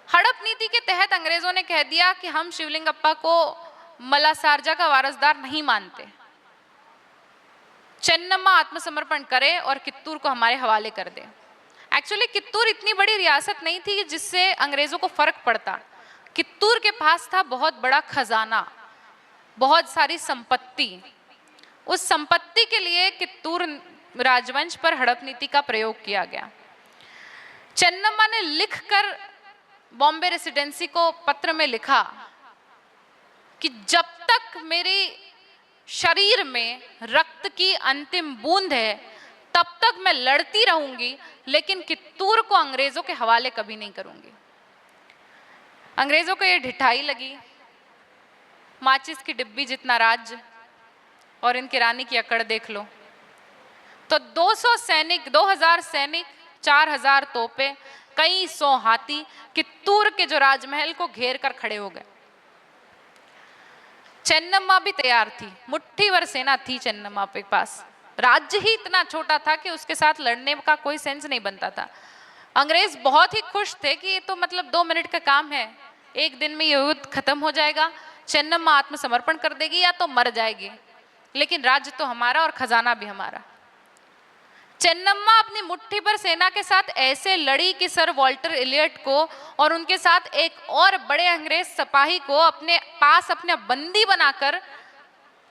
हड़प नीति के तहत अंग्रेजों ने कह दिया कि हम शिवलिंगप्पा को मल्लासार्जा का वारसदार नहीं मानते, चेन्नम्मा आत्मसमर्पण करे और कित्तूर को हमारे हवाले कर दे। एक्चुअली कित्तूर इतनी बड़ी रियासत नहीं थी जिससे अंग्रेजों को फर्क पड़ता। कित्तूर के पास था बहुत बड़ा खजाना, बहुत सारी संपत्ति। उस संपत्ति के लिए कित्तूर राजवंश पर हड़प नीति का प्रयोग किया गया। चेन्नम्मा ने लिखकर बॉम्बे रेसिडेंसी को पत्र में लिखा कि जब तक मेरे शरीर में रक्त की अंतिम बूंद है तब तक मैं लड़ती रहूंगी, लेकिन कित्तूर को अंग्रेजों के हवाले कभी नहीं करूंगी। अंग्रेजों को ये ढिठाई लगी, माचिस की डिब्बी जितना राज्य, और इनकी रानी की अकड़ देख लो। तो 200 सैनिक, 2000 सैनिक, 4000 तोपे, कई 100 हाथी कित्तूर के जो राजमहल को घेर कर खड़े हो गए। चेन्नम्मा भी तैयार थी, मुट्ठी भर सेना थी चेन्नम्मा के पास। राज्य ही इतना छोटा था कि उसके साथ लड़ने का कोई सेंस नहीं बनता था। अंग्रेज बहुत ही खुश थे कि ये तो मतलब 2 मिनट का काम है, एक दिन में ये युद्ध खत्म हो जाएगा, चेन्नम्मा आत्मसमर्पण कर देगी या तो मर जाएगी, लेकिन राज्य तो हमारा और खजाना भी हमारा। चेन्नम्मा अपनी मुट्ठी भर सेना के साथ ऐसे लड़ी कि सर वॉल्टर इलियट को और उनके साथ एक और बड़े अंग्रेज सिपाही को अपने पास अपने बंदी बनाकर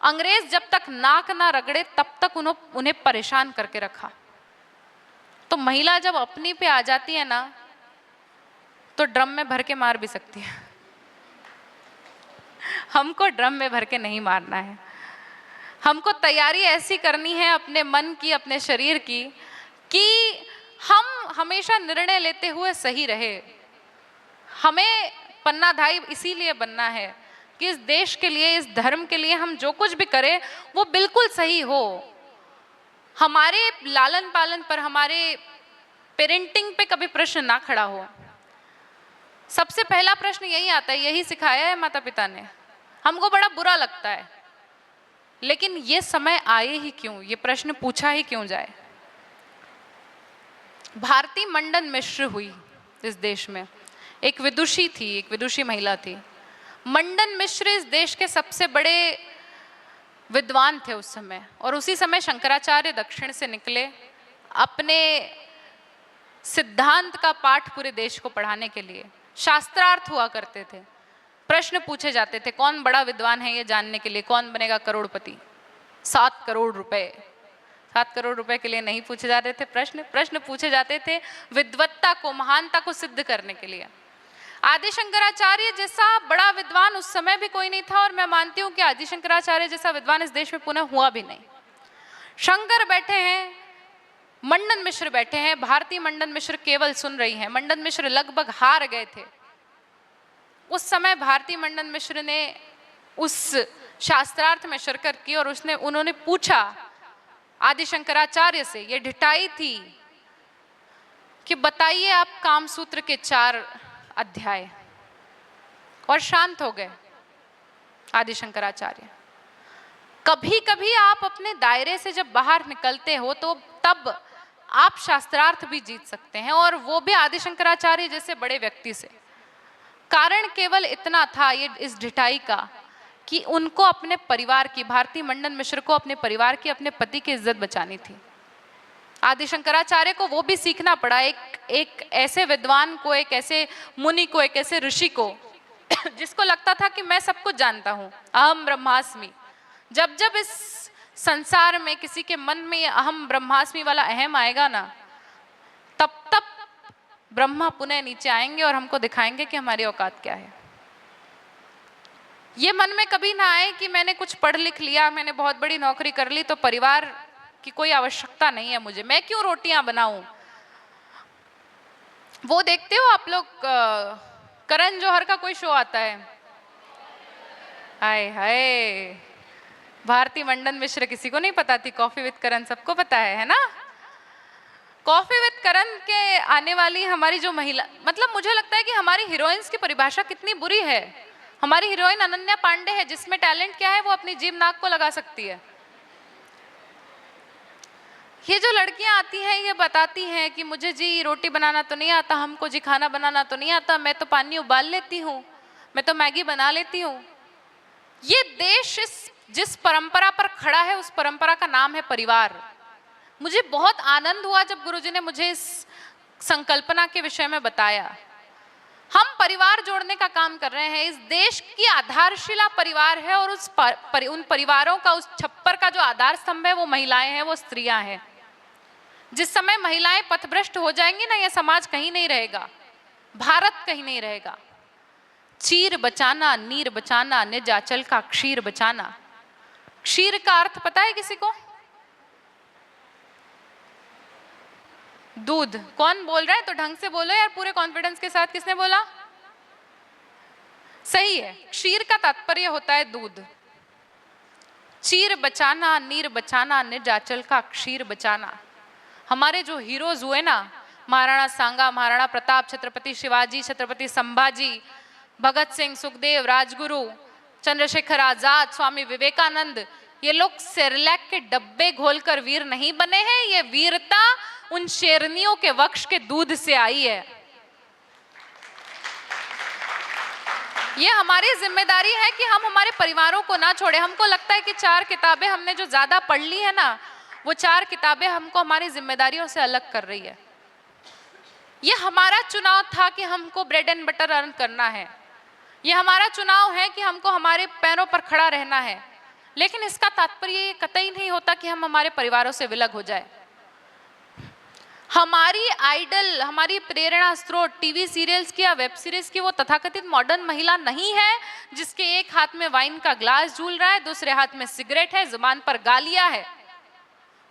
अंग्रेज जब तक नाक ना रगड़े तब तक उन्हें परेशान करके रखा। तो महिला जब अपनी पे आ जाती है ना, तो ड्रम में भर के मार भी सकती है। हमको ड्रम में भर के नहीं मारना है, हमको तैयारी ऐसी करनी है अपने मन की, अपने शरीर की, कि हम हमेशा निर्णय लेते हुए सही रहे। हमें पन्नाधाई इसीलिए बनना है कि इस देश के लिए, इस धर्म के लिए हम जो कुछ भी करें वो बिल्कुल सही हो। हमारे लालन पालन पर, हमारे पेरेंटिंग पे कभी प्रश्न ना खड़ा हो। सबसे पहला प्रश्न यही आता है, यही सिखाया है माता पिता ने। हमको बड़ा बुरा लगता है, लेकिन ये समय आए ही क्यों, ये प्रश्न पूछा ही क्यों जाए। भारती मंडन मिश्र हुई इस देश में, एक विदुषी थी, एक विदुषी महिला थी। मंडन मिश्र इस देश के सबसे बड़े विद्वान थे उस समय, और उसी समय शंकराचार्य दक्षिण से निकले अपने सिद्धांत का पाठ पूरे देश को पढ़ाने के लिए। शास्त्रार्थ हुआ करते थे, प्रश्न पूछे जाते थे, कौन बड़ा विद्वान है ये जानने के लिए, कौन बनेगा करोड़पति। 7 करोड़ रुपए, 7 करोड़ रुपए के लिए नहीं पूछे जाते थे प्रश्न पूछे जाते थे विद्वत्ता को, महानता को सिद्ध करने के लिए। आदि शंकराचार्य जैसा बड़ा विद्वान उस समय भी कोई नहीं था, और मैं मानती हूं कि आदि शंकराचार्य जैसा विद्वान इस देश में पुनः हुआ भी नहीं। शंकर बैठे हैं, मंडन मिश्र बैठे हैं, भारती मंडन मिश्र केवल सुन रही हैं। मंडन मिश्र लगभग हार गए थे उस समय। भारती मंडन मिश्र ने उस शास्त्रार्थ में शिरकत की और उन्होंने पूछा आदि शंकराचार्य से, ये ढिठाई थी कि बताइए आप कामसूत्र के 4 अध्याय, और शांत हो गए आदि शंकराचार्य। कभी कभी आप अपने दायरे से जब बाहर निकलते हो तो तब आप शास्त्रार्थ भी जीत सकते हैं, और वो भी आदि शंकराचार्य जैसे बड़े व्यक्ति से। कारण केवल इतना था ये इस ढिठाई का कि उनको अपने परिवार की, भारती मंडन मिश्र को अपने परिवार की, अपने पति की इज्जत बचानी थी। आदि शंकराचार्य को वो भी सीखना पड़ा, एक ऐसे विद्वान को, एक ऐसे मुनि को, एक ऐसे ऋषि को जिसको लगता था कि मैं सब कुछ जानता हूं, अहम ब्रह्मास्मि। जब जब इस संसार में किसी के मन में अहम ब्रह्मास्मि वाला अहम आएगा ना, तब तब ब्रह्मा पुनः नीचे आएंगे और हमको दिखाएंगे कि हमारी औकात क्या है। ये मन में कभी ना आए कि मैंने कुछ पढ़ लिख लिया, मैंने बहुत बड़ी नौकरी कर ली तो परिवार की कोई आवश्यकता नहीं है मुझे, मैं क्यों रोटियां बनाऊं। वो देखते हो आप लोग, करण जौहर का कोई शो आता है, हाय हाय, भारती मंडन मिश्र किसी को नहीं पता थी, कॉफी विद करण सबको पता है ना। कॉफी विद करण के आने वाली हमारी जो महिला, मतलब मुझे लगता है कि हमारी हीरोइंस की परिभाषा कितनी बुरी है। हमारी हीरोइन अनन्या पांडे है, जिसमें टैलेंट क्या है, वो अपनी जीभ नाक को लगा सकती है। ये जो लड़कियां आती हैं ये बताती हैं कि मुझे जी रोटी बनाना तो नहीं आता, हमको जी खाना बनाना तो नहीं आता, मैं तो पानी उबाल लेती हूँ, मैं तो मैगी बना लेती हूँ। ये देश जिस परंपरा पर खड़ा है उस परंपरा का नाम है परिवार। मुझे बहुत आनंद हुआ जब गुरुजी ने मुझे इस संकल्पना के विषय में बताया। हम परिवार जोड़ने का काम कर रहे हैं। इस देश की आधारशिला परिवार है, और उन परिवारों का, उस छप्पर का जो आधार स्तंभ है वो महिलाएं हैं, वो स्त्रियां हैं। जिस समय महिलाएं पथभ्रष्ट हो जाएंगी ना, यह समाज कहीं नहीं रहेगा, भारत कहीं नहीं रहेगा। चीर बचाना, नीर बचाना, निज आंचल का क्षीर बचाना। क्षीर का अर्थ पता है किसी को? दूध। कौन बोल रहा है? तो ढंग से बोलो यार, पूरे कॉन्फिडेंस के साथ। किसने बोला? सही है, क्षीर का तात्पर्य होता है दूध। चीर बचाना, नीर बचाना, निज आंचल का क्षीर बचाना। हमारे जो हीरोज हुए ना, महाराणा सांगा, महाराणा प्रताप, छत्रपति शिवाजी, छत्रपति संभाजी, भगत सिंह, सुखदेव, राजगुरु, चंद्रशेखर आजाद, स्वामी विवेकानंद, ये लोग सेरेलैक के डब्बे घोलकर वीर नहीं बने हैं। ये वीरता उन शेरनियों के वक्ष के दूध से आई है। ये हमारी जिम्मेदारी है कि हम हमारे परिवारों को ना छोड़े। हमको लगता है कि 4 किताबें हमने जो ज्यादा पढ़ ली है ना, वो 4 किताबें हमको हमारी जिम्मेदारियों से अलग कर रही है। ये हमारा चुनाव था कि हमको ब्रेड एंड बटर अर्न करना है। ये हमारा चुनाव है कि हमको हमारे पैरों पर खड़ा रहना है। लेकिन इसका तात्पर्य ये कतई नहीं होता कि हम हमारे परिवारों से विलग हो जाए। हमारी आइडल, हमारी प्रेरणा स्रोत टीवी सीरियल्स की या वेब सीरीज की वो तथाकथित मॉडर्न महिला नहीं है जिसके एक हाथ में वाइन का ग्लास झूल रहा है, दूसरे हाथ में सिगरेट है, जुबान पर गालियां है।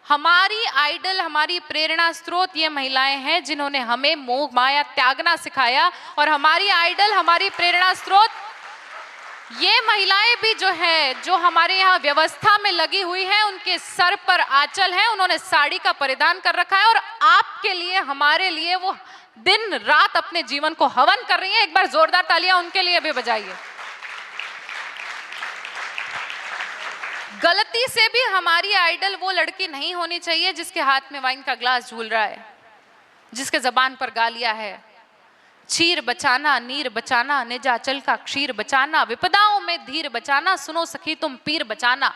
हमारी आइडल, हमारी प्रेरणा स्रोत ये महिलाएं हैं जिन्होंने हमें मोह माया त्यागना सिखाया। और हमारी आइडल, हमारी प्रेरणा स्रोत ये महिलाएं भी जो है, जो हमारे यहाँ व्यवस्था में लगी हुई है, उनके सर पर आंचल है, उन्होंने साड़ी का परिधान कर रखा है और आपके लिए, हमारे लिए वो दिन रात अपने जीवन को हवन कर रही है। एक बार जोरदार तालियां उनके लिए भी बजाइए। गलती से भी हमारी आइडल वो लड़की नहीं होनी चाहिए जिसके हाथ में वाइन का ग्लास झूल रहा है, जिसके जबान पर गालियां है। चीर बचाना, नीर बचाना, निज आंचल का क्षीर बचाना, विपदाओं में धीर बचाना, सुनो सखी तुम पीर बचाना।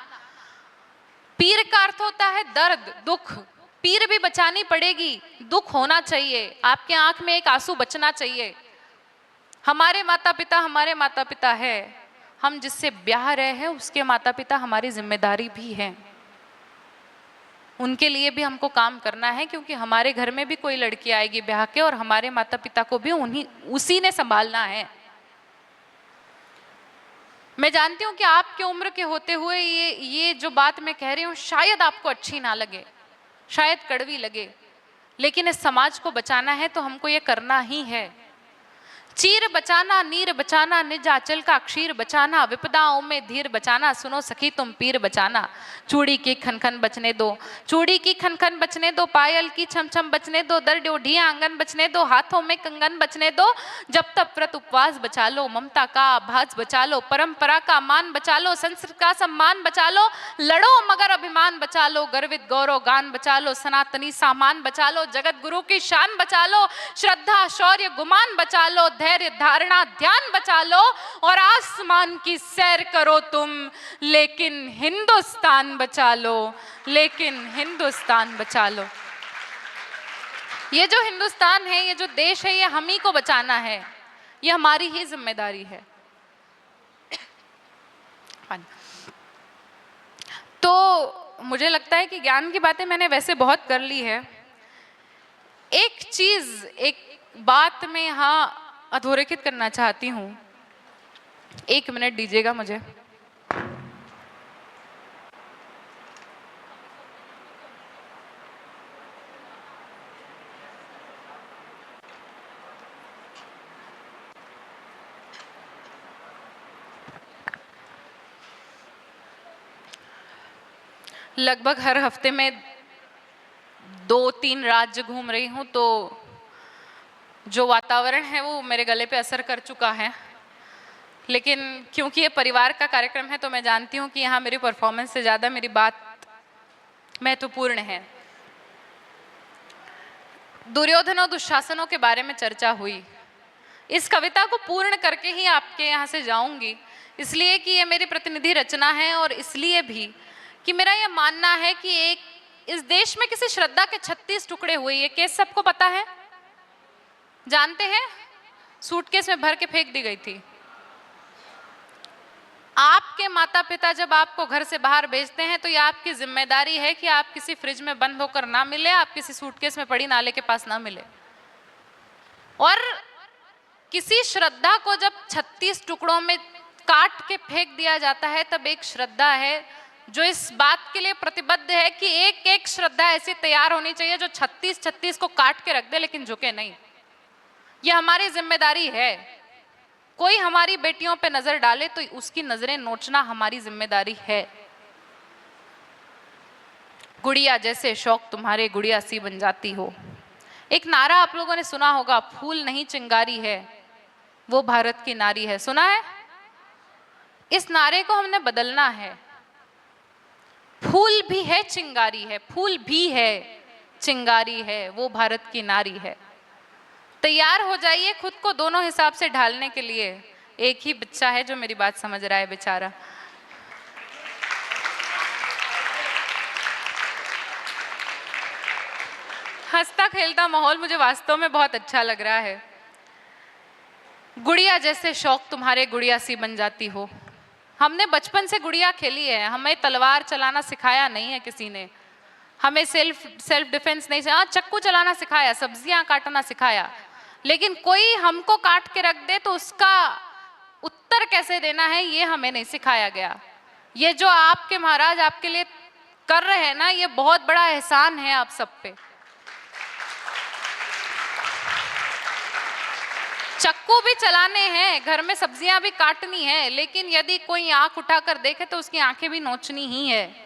पीर का अर्थ होता है दर्द, दुख। पीर भी बचानी पड़ेगी, दुख होना चाहिए, आपके आंख में एक आंसू बचना चाहिए। हमारे माता पिता है, हम जिससे ब्याह रहे हैं उसके माता पिता हमारी जिम्मेदारी भी है, उनके लिए भी हमको काम करना है, क्योंकि हमारे घर में भी कोई लड़की आएगी ब्याह के और हमारे माता पिता को भी उसी ने संभालना है। मैं जानती हूँ कि आपकी उम्र के होते हुए ये जो बात मैं कह रही हूँ शायद आपको अच्छी ना लगे, शायद कड़वी लगे, लेकिन इस समाज को बचाना है तो हमको ये करना ही है। चीर बचाना, नीर बचाना, निज आंचल का क्षीर बचाना, विपदाओं में धीर बचाना, सुनो सखी तुम पीर बचाना। चूड़ी की खनखन बचने दो, चूड़ी की खनखन बचने दो, पायल की छम छम बचने दो, दर ओढ़ी आंगन बचने दो, हाथों में कंगन बचने दो। जब तक व्रत उपवास बचा लो, ममता का आभास बचा लो, परंपरा का मान बचा लो, संस्कृत का सम्मान बचा लो, लड़ो मगर अभिमान बचा लो, गर्वित गौरव गान बचा लो, सनातनी सामान बचा लो, जगत गुरु की शान बचा लो, श्रद्धा शौर्य गुमान बचा लो, धैर्य धारणा ध्यान बचा लो, और आसमान की सैर करो तुम, लेकिन हिंदुस्तान बचा लो, लेकिन हिंदुस्तान बचा लो। ये जो हिंदुस्तान है, ये जो देश है, ये हम ही को बचाना है, ये हमारी ही जिम्मेदारी है। तो मुझे लगता है कि ज्ञान की बातें मैंने वैसे बहुत कर ली है। एक चीज, एक बात मैं यहाँ अधोरेखित करना चाहती हूँ, 1 मिनट दीजिएगा मुझे। लगभग हर हफ्ते में 2-3 राज्य घूम रही हूँ, तो जो वातावरण है वो मेरे गले पे असर कर चुका है, लेकिन क्योंकि ये परिवार का कार्यक्रम है तो मैं जानती हूँ कि यहाँ मेरी परफॉर्मेंस से ज़्यादा मेरी बात महत्वपूर्ण है। दुर्योधन और दुशासनों के बारे में चर्चा हुई। इस कविता को पूर्ण करके ही आपके यहाँ से जाऊंगी, इसलिए कि ये मेरी प्रतिनिधि रचना है, और इसलिए भी कि मेरा ये मानना है कि इस देश में किसी श्रद्धा के 36 टुकड़े हुए। ये केस सबको पता है, जानते हैं? सूटकेस में भर के फेंक दी गई थी। आपके माता पिता जब आपको घर से बाहर भेजते हैं तो ये आपकी जिम्मेदारी है कि आप किसी फ्रिज में बंद होकर ना मिले, आप किसी सूटकेस में पड़ी नाले के पास ना मिले। और किसी श्रद्धा को जब 36 टुकड़ों में काट के फेंक दिया जाता है, तब एक श्रद्धा है जो इस बात के लिए प्रतिबद्ध है कि एक एक श्रद्धा ऐसी तैयार होनी चाहिए जो 36 को काट के रख दे लेकिन झुके नहीं। ये हमारी जिम्मेदारी है। कोई हमारी बेटियों पे नजर डाले तो उसकी नजरें नोचना हमारी जिम्मेदारी है। गुड़िया जैसे शौक तुम्हारे, गुड़िया सी बन जाती हो। एक नारा आप लोगों ने सुना होगा, फूल नहीं चिंगारी है वो भारत की नारी है। सुना है? इस नारे को हमने बदलना है। फूल भी है चिंगारी है, फूल भी है चिंगारी है, वो भारत की नारी है। तैयार हो जाइए खुद को दोनों हिसाब से ढालने के लिए। एक ही बच्चा है जो मेरी बात समझ रहा है बेचारा। हंसता खेलता माहौल मुझे वास्तव में बहुत अच्छा लग रहा है। गुड़िया जैसे शौक तुम्हारे, गुड़िया सी बन जाती हो। हमने बचपन से गुड़िया खेली है, हमें तलवार चलाना सिखाया नहीं है किसी ने, हमें सेल्फ डिफेंस नहीं सिखाया। चक्कू चलाना सिखाया, सब्जियां काटना सिखाया, लेकिन कोई हमको काट के रख दे तो उसका उत्तर कैसे देना है ये हमें नहीं सिखाया गया। ये जो आपके महाराज आपके लिए कर रहे हैं ना, ये बहुत बड़ा एहसान है आप सब पे। चक्कू भी चलाने हैं, घर में सब्जियां भी काटनी है, लेकिन यदि कोई आंख उठाकर देखे तो उसकी आंखें भी नोचनी ही है।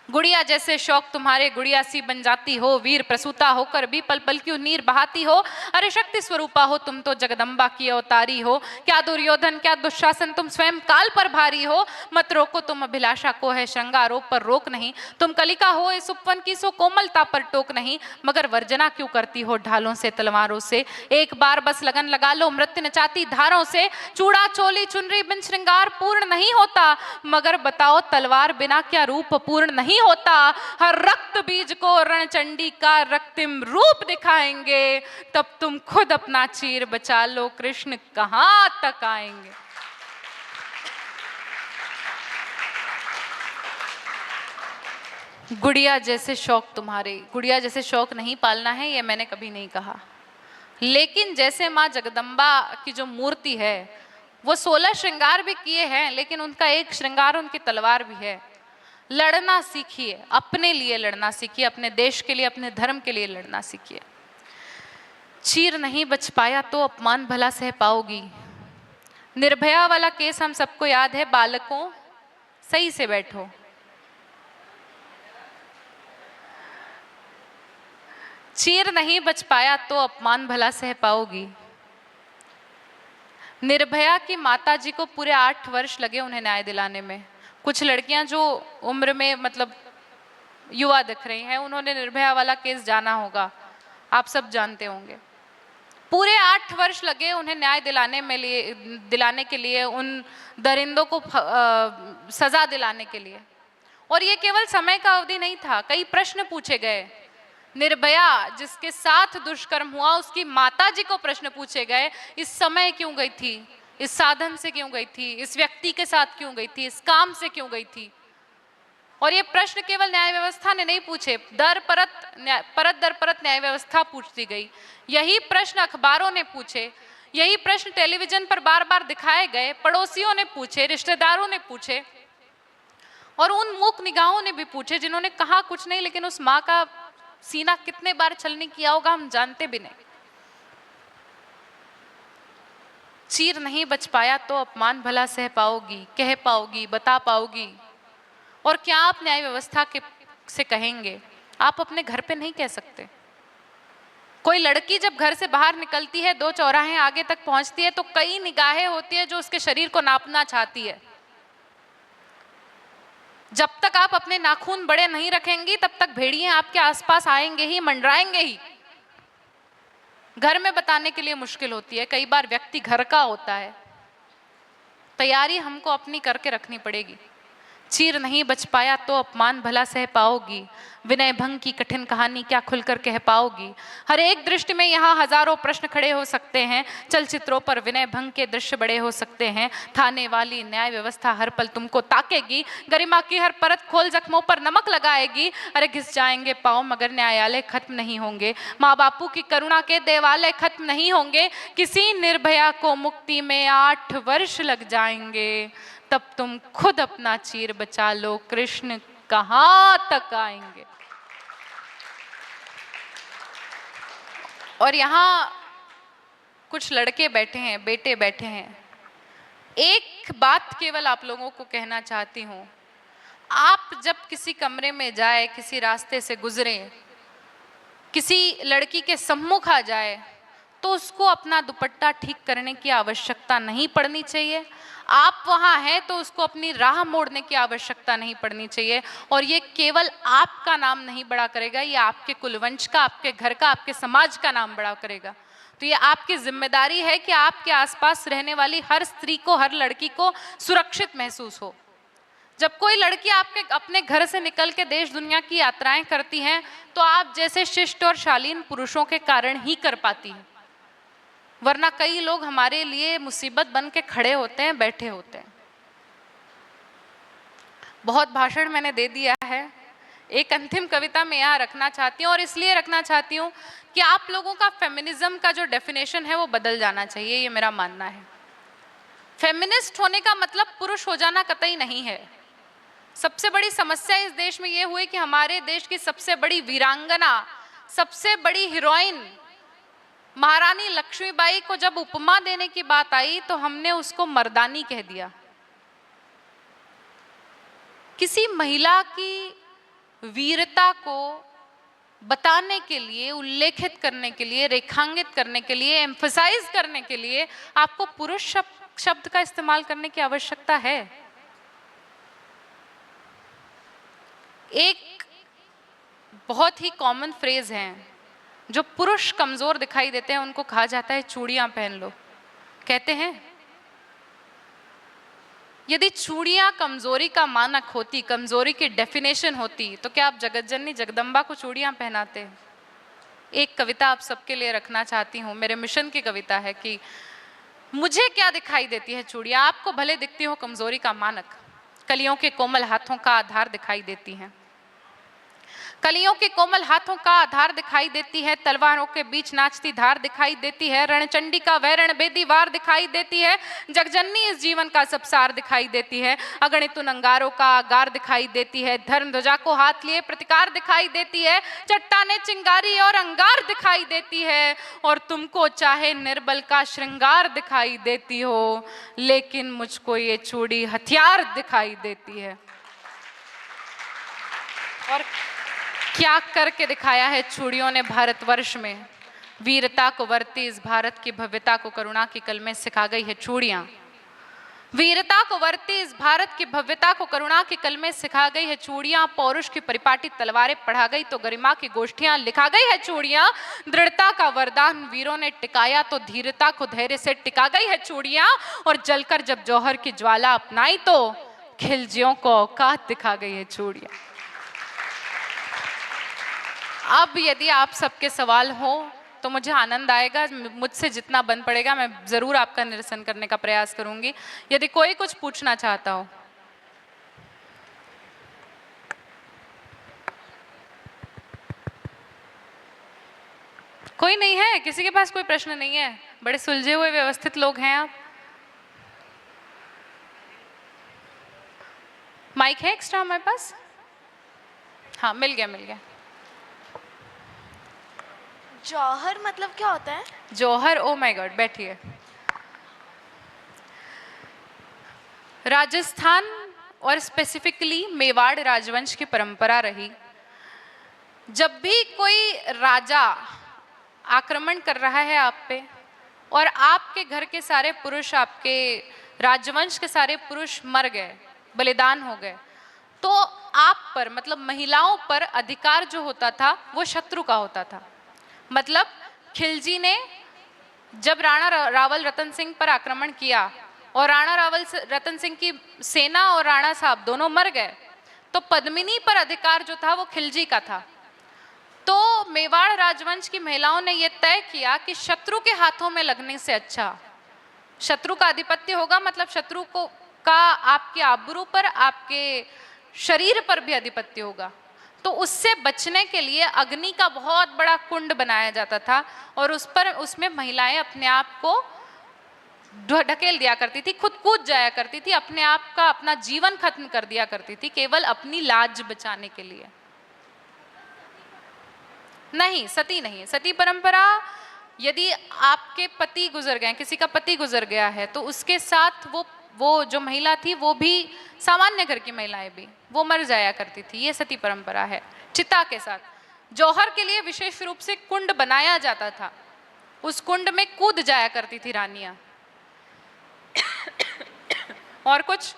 गुड़िया जैसे शौक तुम्हारे, गुड़िया सी बन जाती हो। वीर प्रसूता होकर भी पल पल क्यों नीर बहाती हो। अरे शक्ति स्वरूपा हो तुम तो, जगदम्बा की अवतारी हो। क्या दुर्योधन क्या दुशासन, तुम स्वयं काल पर भारी हो। मत रोको तुम अभिलाषा को, है श्रृंगारों पर रोक नहीं। तुम कलिका हो इस उपवन की, सो कोमलता पर टोक नहीं। मगर वर्जना क्यों करती हो ढालों से तलवारों से। एक बार बस लगन लगा लो मृत्यु नचाती धारों से। चूड़ा चोली चुनरी बिन श्रृंगार पूर्ण नहीं होता, मगर बताओ तलवार बिना क्या रूप पूर्ण नहीं नहीं होता, हर रक्त बीज को रणचंडी का रक्तिम रूप दिखाएंगे, तब तुम खुद अपना चीर बचा लो, कृष्ण कहां तक आएंगे। गुड़िया जैसे शौक तुम्हारे, गुड़िया जैसे शौक नहीं पालना है, ये मैंने कभी नहीं कहा, लेकिन जैसे माँ जगदम्बा की जो मूर्ति है वो 16 श्रृंगार भी किए हैं, लेकिन उनका एक श्रृंगार उनकी तलवार भी है। लड़ना सीखिए, अपने लिए लड़ना सीखिए, अपने देश के लिए, अपने धर्म के लिए लड़ना सीखिए। चीर नहीं बच पाया तो अपमान भला सह पाओगी। निर्भया वाला केस हम सबको याद है। बालकों सही से बैठो। चीर नहीं बच पाया तो अपमान भला सह पाओगी। निर्भया की माताजी को पूरे 8 वर्ष लगे उन्हें न्याय दिलाने में। कुछ लड़कियां जो उम्र में मतलब युवा दिख रही हैं, उन्होंने निर्भया वाला केस जाना होगा, आप सब जानते होंगे। पूरे 8 वर्ष लगे उन्हें न्याय दिलाने के लिए, उन दरिंदों को सजा दिलाने के लिए। और ये केवल समय का अवधि नहीं था, कई प्रश्न पूछे गए। निर्भया जिसके साथ दुष्कर्म हुआ, उसकी माताजी को प्रश्न पूछे गए, इस समय क्यों गई थी, इस साधन से क्यों गई थी, इस व्यक्ति के साथ क्यों गई थी, इस काम से क्यों गई थी। और ये प्रश्न केवल न्याय व्यवस्था ने नहीं पूछे, परत दर परत न्याय व्यवस्था पूछती गई। यही प्रश्न अखबारों ने पूछे, यही प्रश्न टेलीविजन पर बार बार दिखाए गए, पड़ोसियों ने पूछे, रिश्तेदारों ने पूछे, और उन मूक निगाहों ने भी पूछे जिन्होंने कहा कुछ नहीं, लेकिन उस माँ का सीना कितने बार छलनी किया होगा हम जानते भी नहीं। चीर नहीं बच पाया तो अपमान भला सह पाओगी, कह पाओगी, बता पाओगी। और क्या आप न्याय व्यवस्था से कहेंगे? आप अपने घर पे नहीं कह सकते। कोई लड़की जब घर से बाहर निकलती है, 2 चौराहे आगे तक पहुंचती है, तो कई निगाहें होती है जो उसके शरीर को नापना चाहती है। जब तक आप अपने नाखून बड़े नहीं रखेंगी, तब तक भेड़िए आपके आसपास आएंगे ही, मंडराएंगे ही। घर में बताने के लिए मुश्किल होती है, कई बार व्यक्ति घर का होता है। तैयारी हमको अपनी करके रखनी पड़ेगी। चीर नहीं बच पाया तो अपमान भला सह पाओगी। विनय भंग की कठिन कहानी क्या खुलकर कह पाओगी। हर एक दृष्टि में यहाँ हजारों प्रश्न खड़े हो सकते हैं। चलचित्रों पर विनय भंग के दृश्य बड़े हो सकते हैं। थाने वाली न्याय व्यवस्था हर पल तुमको ताकेगी। गरिमा की हर परत खोल जख्मों पर नमक लगाएगी। अरे घिस जाएंगे पाँव मगर न्यायालय खत्म नहीं होंगे। माँ बापू की करुणा के देवालय खत्म नहीं होंगे। किसी निर्भया को मुक्ति में 8 वर्ष लग जाएंगे। तब तुम खुद अपना चीर बचा लो, कृष्ण कहां तक आएंगे। और यहाँ कुछ लड़के बैठे हैं, बेटे बैठे हैं। एक बात केवल आप लोगों को कहना चाहती हूँ, आप जब किसी कमरे में जाए, किसी रास्ते से गुजरे, किसी लड़की के सम्मुख आ जाए, तो उसको अपना दुपट्टा ठीक करने की आवश्यकता नहीं पड़नी चाहिए। आप वहाँ हैं तो उसको अपनी राह मोड़ने की आवश्यकता नहीं पड़नी चाहिए। और ये केवल आपका नाम नहीं बड़ा करेगा, ये आपके कुलवंश का, आपके घर का, आपके समाज का नाम बड़ा करेगा। तो ये आपकी जिम्मेदारी है कि आपके आसपास रहने वाली हर स्त्री को, हर लड़की को सुरक्षित महसूस हो। जब कोई लड़की आपके अपने घर से निकल के देश दुनिया की यात्राएं करती हैं, तो आप जैसे शिष्ट और शालीन पुरुषों के कारण ही कर पाती हैं, वरना कई लोग हमारे लिए मुसीबत बन के खड़े होते हैं, बैठे होते हैं। बहुत भाषण मैंने दे दिया है। एक अंतिम कविता मैं यहाँ रखना चाहती हूँ, और इसलिए रखना चाहती हूँ कि आप लोगों का फेमिनिज्म का जो डेफिनेशन है वो बदल जाना चाहिए, ये मेरा मानना है। फेमिनिस्ट होने का मतलब पुरुष हो जाना कतई नहीं है। सबसे बड़ी समस्या इस देश में ये हुई कि हमारे देश की सबसे बड़ी वीरांगना, सबसे बड़ी हीरोइन महारानी लक्ष्मीबाई को जब उपमा देने की बात आई तो हमने उसको मर्दानी कह दिया। किसी महिला की वीरता को बताने के लिए, उल्लेखित करने के लिए, रेखांकित करने के लिए, एम्फसाइज करने के लिए आपको पुरुष शब्द का इस्तेमाल करने की आवश्यकता है। एक बहुत ही कॉमन फ्रेज है, जो पुरुष कमजोर दिखाई देते हैं उनको कहा जाता है चूड़ियां पहन लो। कहते हैं यदि चूड़ियां कमजोरी का मानक होती, कमजोरी की डेफिनेशन होती, तो क्या आप जगतजननी जगदम्बा को चूड़ियां पहनाते? एक कविता आप सबके लिए रखना चाहती हूँ, मेरे मिशन की कविता है कि मुझे क्या दिखाई देती है चूड़ियां, आपको भले दिखती हो कमजोरी का मानक, कलियों के कोमल हाथों का आधार दिखाई देती हैं। कलियों के कोमल हाथों का आधार दिखाई देती है, तलवारों के बीच नाचती धार दिखाई देती है, रणचंडी का वह रणभेदी वार दिखाई देती है, जगजननी इस जीवन का सब सार दिखाई देती है, अगणित उन अंगारों का आगार दिखाई देती है, धर्म ध्वजा को हाथ लिए प्रतिकार दिखाई देती है, चट्टाने चिंगारी और अंगार दिखाई देती है, और तुमको चाहे निर्बल का श्रृंगार दिखाई देती हो, लेकिन मुझको ये चूड़ी हथियार दिखाई देती है। और क्या करके दिखाया है चूड़ियों ने भारतवर्ष में? वीरता को वर्ती इस भारत की भव्यता को करुणा की कल में सिखा गई है चूड़ियां। वीरता को वर्ती इस भारत की भव्यता को करुणा की कल में सिखा गई है चूड़ियां। पौरुष की परिपाटी तलवारें पढ़ा गई तो गरिमा की गोष्ठियां लिखा गई है चूड़ियां। दृढ़ता का वरदान वीरों ने टिकाया तो धीरता को धैर्य से टिका गई है चूड़ियां। और जलकर जब जौहर की ज्वाला अपनाई तो खिलजियों को औकात दिखा गई है चूड़ियां। अब यदि आप सबके सवाल हो तो मुझे आनंद आएगा, मुझसे जितना बन पड़ेगा मैं जरूर आपका निरसन करने का प्रयास करूंगी। यदि कोई कुछ पूछना चाहता हो। कोई नहीं है? किसी के पास कोई प्रश्न नहीं है? बड़े सुलझे हुए व्यवस्थित लोग हैं आप। माइक है एक्स्ट्रा हमारे पास? हाँ, मिल गया मिल गया। जौहर मतलब क्या होता है? जौहर, ओ माय गॉड, बैठिए। राजस्थान और स्पेसिफिकली मेवाड़ राजवंश की परंपरा रही, जब भी कोई राजा आक्रमण कर रहा है आप पे और आपके घर के सारे पुरुष, आपके राजवंश के सारे पुरुष मर गए, बलिदान हो गए, तो आप पर मतलब महिलाओं पर अधिकार जो होता था वो शत्रु का होता था। मतलब खिलजी ने जब राणा रावल रतन सिंह पर आक्रमण किया और राणा रावल रतन सिंह की सेना और राणा साहब दोनों मर गए, तो पद्मिनी पर अधिकार जो था वो खिलजी का था। तो मेवाड़ राजवंश की महिलाओं ने यह तय किया कि शत्रु के हाथों में लगने से अच्छा, शत्रु का आधिपत्य होगा, मतलब शत्रु को का आपके आबरू पर, आपके शरीर पर भी आधिपत्य होगा, तो उससे बचने के लिए अग्नि का बहुत बड़ा कुंड बनाया जाता था और उसमें महिलाएं अपने आप को ढकेल दिया करती थी, खुद कूद जाया करती थी, अपने आप का अपना जीवन खत्म कर दिया करती थी, केवल अपनी लाज बचाने के लिए। नहीं, सती नहीं। सती परंपरा, यदि आपके पति गुजर गए, किसी का पति गुजर गया है, तो उसके साथ वो जो महिला थी वो भी, सामान्य घर की महिलाएं भी, वो मर जाया करती थी। ये सती परंपरा है। चिता के साथ जौहर के लिए विशेष रूप से कुंड बनाया जाता था, उस कुंड में कूद जाया करती थी रानियां। और कुछ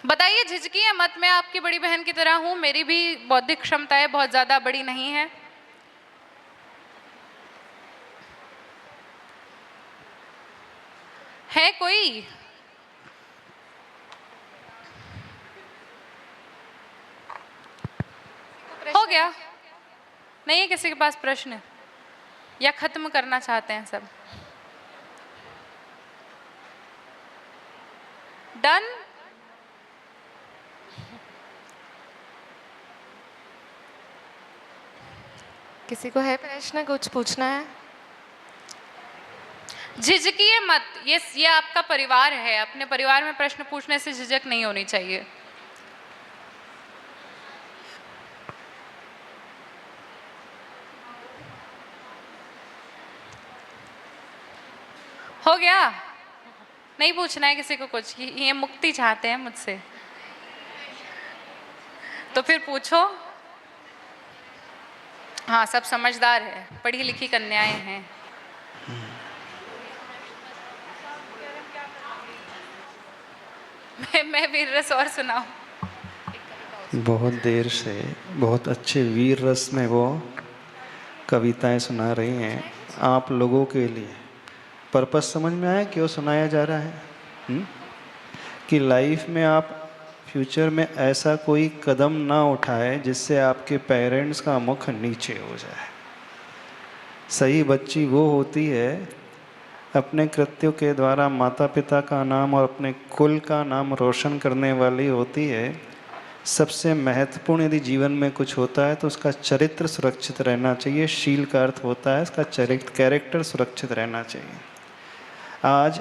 बताइए, झिझकिए मत, मैं आपकी बड़ी बहन की तरह हूं, मेरी भी बौद्धिक क्षमताएं बहुत ज्यादा बड़ी नहीं है। है कोई? हो गया? नहीं है किसी के पास प्रश्न, या खत्म करना चाहते हैं सब? डन? किसी को है प्रश्न, कुछ पूछना है? झिझकिए मत, ये आपका परिवार है, अपने परिवार में प्रश्न पूछने से झिझक नहीं होनी चाहिए। हो गया? नहीं पूछना है किसी को कुछ? ये मुक्ति चाहते हैं मुझसे, तो फिर पूछो। हाँ, सब समझदार है, पढ़ी लिखी कन्याएं हैं। मैं वीर रस और सुनाऊं? बहुत देर से बहुत अच्छे वीर रस में वो कविताएं सुना रही हैं आप लोगों के लिए। पर्पस समझ में आया क्यों सुनाया जा रहा है? कि लाइफ में आप फ्यूचर में ऐसा कोई कदम ना उठाए जिससे आपके पेरेंट्स का मुख नीचे हो जाए। सही बच्ची वो होती है अपने कृत्यों के द्वारा माता पिता का नाम और अपने कुल का नाम रोशन करने वाली होती है। सबसे महत्वपूर्ण यदि जीवन में कुछ होता है तो उसका चरित्र सुरक्षित रहना चाहिए। शील का अर्थ होता है उसका चरित्र, कैरेक्टर सुरक्षित रहना चाहिए। आज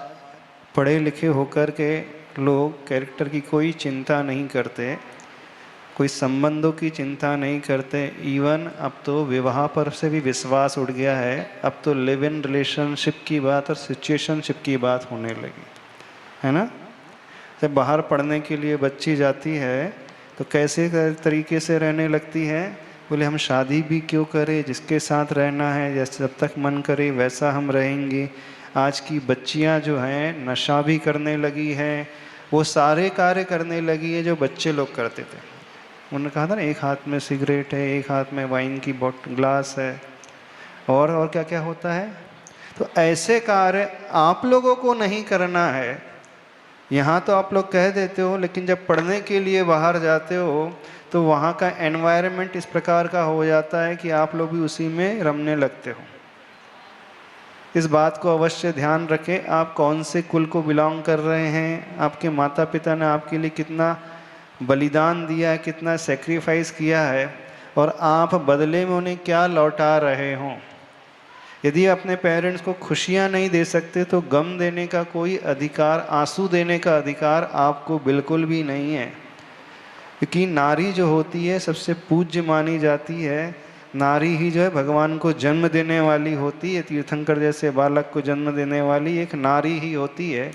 पढ़े लिखे होकर के लोग कैरेक्टर की कोई चिंता नहीं करते, कोई संबंधों की चिंता नहीं करते। इवन अब तो विवाह पर से भी विश्वास उठ गया है। अब तो लिव इन रिलेशनशिप की बात और सिचुएशनशिप की बात होने लगी है ना। जब बाहर पढ़ने के लिए बच्ची जाती है तो कैसे तरीके से रहने लगती है, बोले हम शादी भी क्यों करें, जिसके साथ रहना है जैसे जब तक मन करे वैसा हम रहेंगे। आज की बच्चियां जो हैं नशा भी करने लगी हैं, वो सारे कार्य करने लगी है जो बच्चे लोग करते थे। उन्होंने कहा था ना, एक हाथ में सिगरेट है, एक हाथ में वाइन की ग्लास है, और क्या क्या होता है। तो ऐसे कार्य आप लोगों को नहीं करना है। यहाँ तो आप लोग कह देते हो, लेकिन जब पढ़ने के लिए बाहर जाते हो तो वहाँ का एनवायरनमेंट इस प्रकार का हो जाता है कि आप लोग भी उसी में रमने लगते हो। इस बात को अवश्य ध्यान रखें, आप कौन से कुल को बिलोंग कर रहे हैं, आपके माता पिता ने आपके लिए कितना बलिदान दिया है, कितना सेक्रीफाइस किया है, और आप बदले में उन्हें क्या लौटा रहे हों। यदि अपने पेरेंट्स को खुशियां नहीं दे सकते तो गम देने का कोई अधिकार, आंसू देने का अधिकार आपको बिल्कुल भी नहीं है। क्योंकि नारी जो होती है सबसे पूज्य मानी जाती है। नारी ही जो है भगवान को जन्म देने वाली होती है। तीर्थंकर जैसे बालक को जन्म देने वाली एक नारी ही होती है।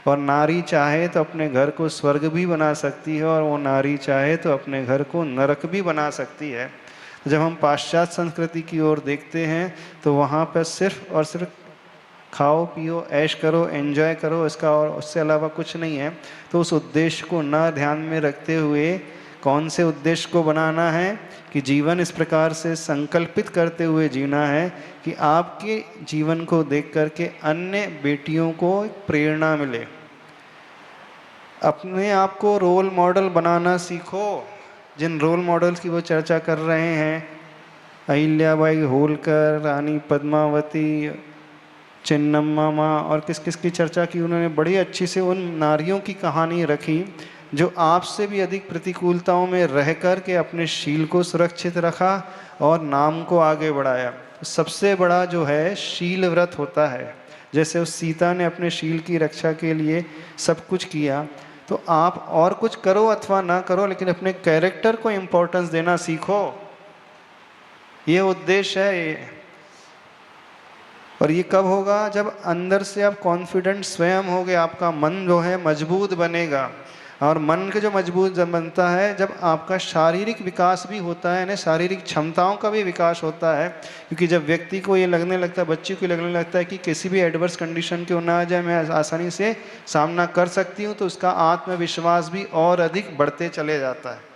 और नारी चाहे तो अपने घर को स्वर्ग भी बना सकती है, और वो नारी चाहे तो अपने घर को नरक भी बना सकती है। जब हम पाश्चात्य संस्कृति की ओर देखते हैं तो वहाँ पर सिर्फ और सिर्फ खाओ पियो ऐश करो, एंजॉय करो, इसका और उससे अलावा कुछ नहीं है। तो उस उद्देश्य को न ध्यान में रखते हुए कौन से उद्देश्य को बनाना है कि जीवन इस प्रकार से संकल्पित करते हुए जीना है कि आपके जीवन को देख करके अन्य बेटियों को प्रेरणा मिले। अपने आप को रोल मॉडल बनाना सीखो। जिन रोल मॉडल्स की वो चर्चा कर रहे हैं, अहिल्याबाई होलकर, रानी पद्मावती, चिन्नम्मा माँ, और किस किस की चर्चा की उन्होंने, बड़ी अच्छी से उन नारियों की कहानी रखी जो आपसे भी अधिक प्रतिकूलताओं में रह कर के अपने शील को सुरक्षित रखा और नाम को आगे बढ़ाया। सबसे बड़ा जो है शील व्रत होता है। जैसे उस सीता ने अपने शील की रक्षा के लिए सब कुछ किया, तो आप और कुछ करो अथवा ना करो, लेकिन अपने कैरेक्टर को इम्पोर्टेंस देना सीखो। ये उद्देश्य है ये। और ये कब होगा? जब अंदर से आप कॉन्फिडेंट स्वयं होगे, आपका मन जो है मजबूत बनेगा। और मन के जो मजबूत जब बनता है, जब आपका शारीरिक विकास भी होता है ना, शारीरिक क्षमताओं का भी विकास होता है। क्योंकि जब व्यक्ति को ये लगने लगता है, बच्ची को लगने लगता है कि किसी भी एडवर्स कंडीशन क्यों ना आ जाए, मैं आसानी से सामना कर सकती हूँ, तो उसका आत्मविश्वास भी और अधिक बढ़ते चले जाता है।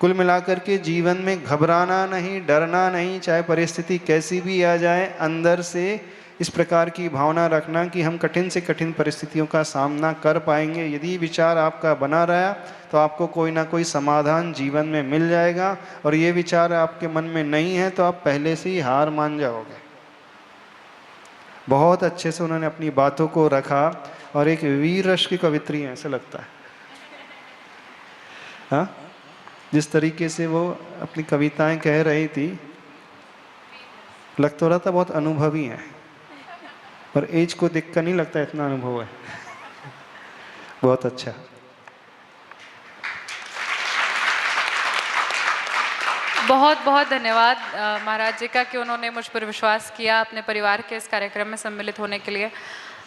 कुल मिलाकर के जीवन में घबराना नहीं, डरना नहीं, चाहे परिस्थिति कैसी भी आ जाए, अंदर से इस प्रकार की भावना रखना कि हम कठिन से कठिन परिस्थितियों का सामना कर पाएंगे। यदि विचार आपका बना रहा तो आपको कोई ना कोई समाधान जीवन में मिल जाएगा, और ये विचार आपके मन में नहीं है तो आप पहले से ही हार मान जाओगे। बहुत अच्छे से उन्होंने अपनी बातों को रखा, और एक वीर रस की कवित्री है ऐसा लगता है। हाँ, जिस तरीके से वो अपनी कविताएं कह रही थी, लग तो रहा था बहुत अनुभवी है, पर एज को देखकर नहीं लगता इतना अनुभव है। बहुत अच्छा। बहुत बहुत धन्यवाद महाराज जी का कि उन्होंने मुझ पर विश्वास किया अपने परिवार के इस कार्यक्रम में सम्मिलित होने के लिए।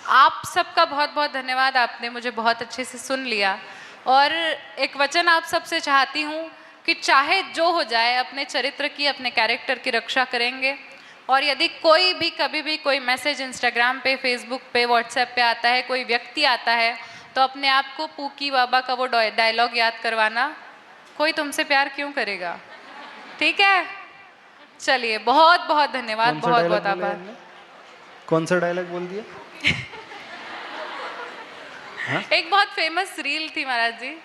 आप सबका बहुत बहुत धन्यवाद, आपने मुझे बहुत अच्छे से सुन लिया। और एक वचन आप सबसे चाहती हूँ कि चाहे जो हो जाए, अपने चरित्र की, अपने कैरेक्टर की रक्षा करेंगे। और यदि कोई भी कभी भी कोई मैसेज इंस्टाग्राम पे, फेसबुक पे, व्हाट्सएप पे आता है, कोई व्यक्ति आता है, तो अपने आप को पूकी बाबा का वो डायलॉग याद करवाना, कोई तुमसे प्यार क्यों करेगा। ठीक है, चलिए बहुत बहुत धन्यवाद, बहुत बहुत आभार। कौन सा डायलॉग बोल दिया? एक बहुत फेमस रील थी महाराज जी।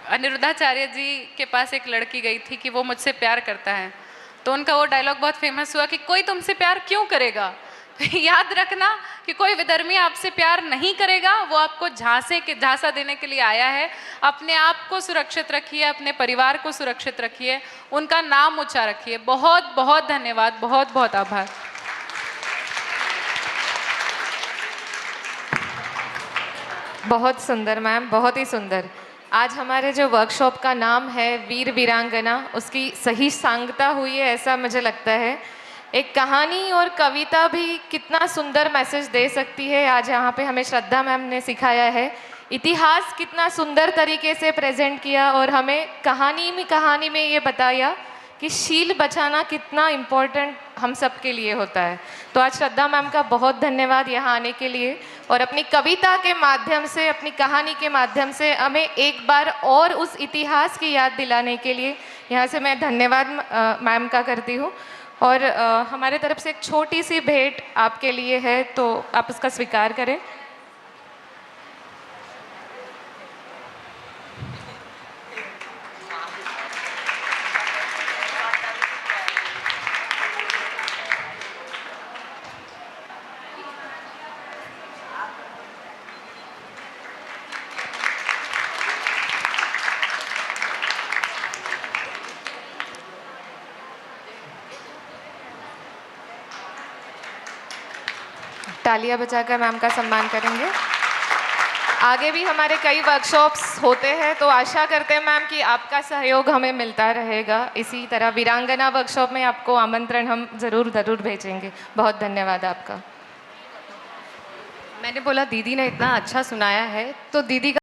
अनिरुद्धाचार्य जी के पास एक लड़की गई थी कि वो मुझसे प्यार करता है, तो उनका वो डायलॉग बहुत फेमस हुआ कि कोई तुमसे प्यार क्यों करेगा। याद रखना कि कोई विधर्मी आपसे प्यार नहीं करेगा, वो आपको झांसा देने के लिए आया है। अपने आप को सुरक्षित रखिए, अपने परिवार को सुरक्षित रखिए, उनका नाम ऊंचा रखिए। बहुत बहुत धन्यवाद, बहुत बहुत आभार। बहुत सुंदर मैम, बहुत ही सुंदर। आज हमारे जो वर्कशॉप का नाम है वीर वीरांगना, उसकी सही सांगता हुई है ऐसा मुझे लगता है। एक कहानी और कविता भी कितना सुंदर मैसेज दे सकती है, आज यहाँ पे हमें श्रद्धा मैम ने सिखाया है। इतिहास कितना सुंदर तरीके से प्रेजेंट किया और हमें कहानी में ये बताया कि शील बचाना कितना इम्पोर्टेंट हम सब के लिए होता है। तो आज श्रद्धा मैम का बहुत धन्यवाद यहाँ आने के लिए, और अपनी कविता के माध्यम से, अपनी कहानी के माध्यम से हमें एक बार और उस इतिहास की याद दिलाने के लिए यहाँ से मैं धन्यवाद मैम का करती हूँ। और हमारे तरफ से एक छोटी सी भेंट आपके लिए है, तो आप उसका स्वीकार करें। तालियां बजाकर मैम का सम्मान करेंगे। आगे भी हमारे कई वर्कशॉप्स होते हैं, तो आशा करते हैं मैम कि आपका सहयोग हमें मिलता रहेगा। इसी तरह वीरांगना वर्कशॉप में आपको आमंत्रण हम ज़रूर भेजेंगे। बहुत धन्यवाद आपका। मैंने बोला दीदी ने इतना अच्छा सुनाया है, तो दीदी का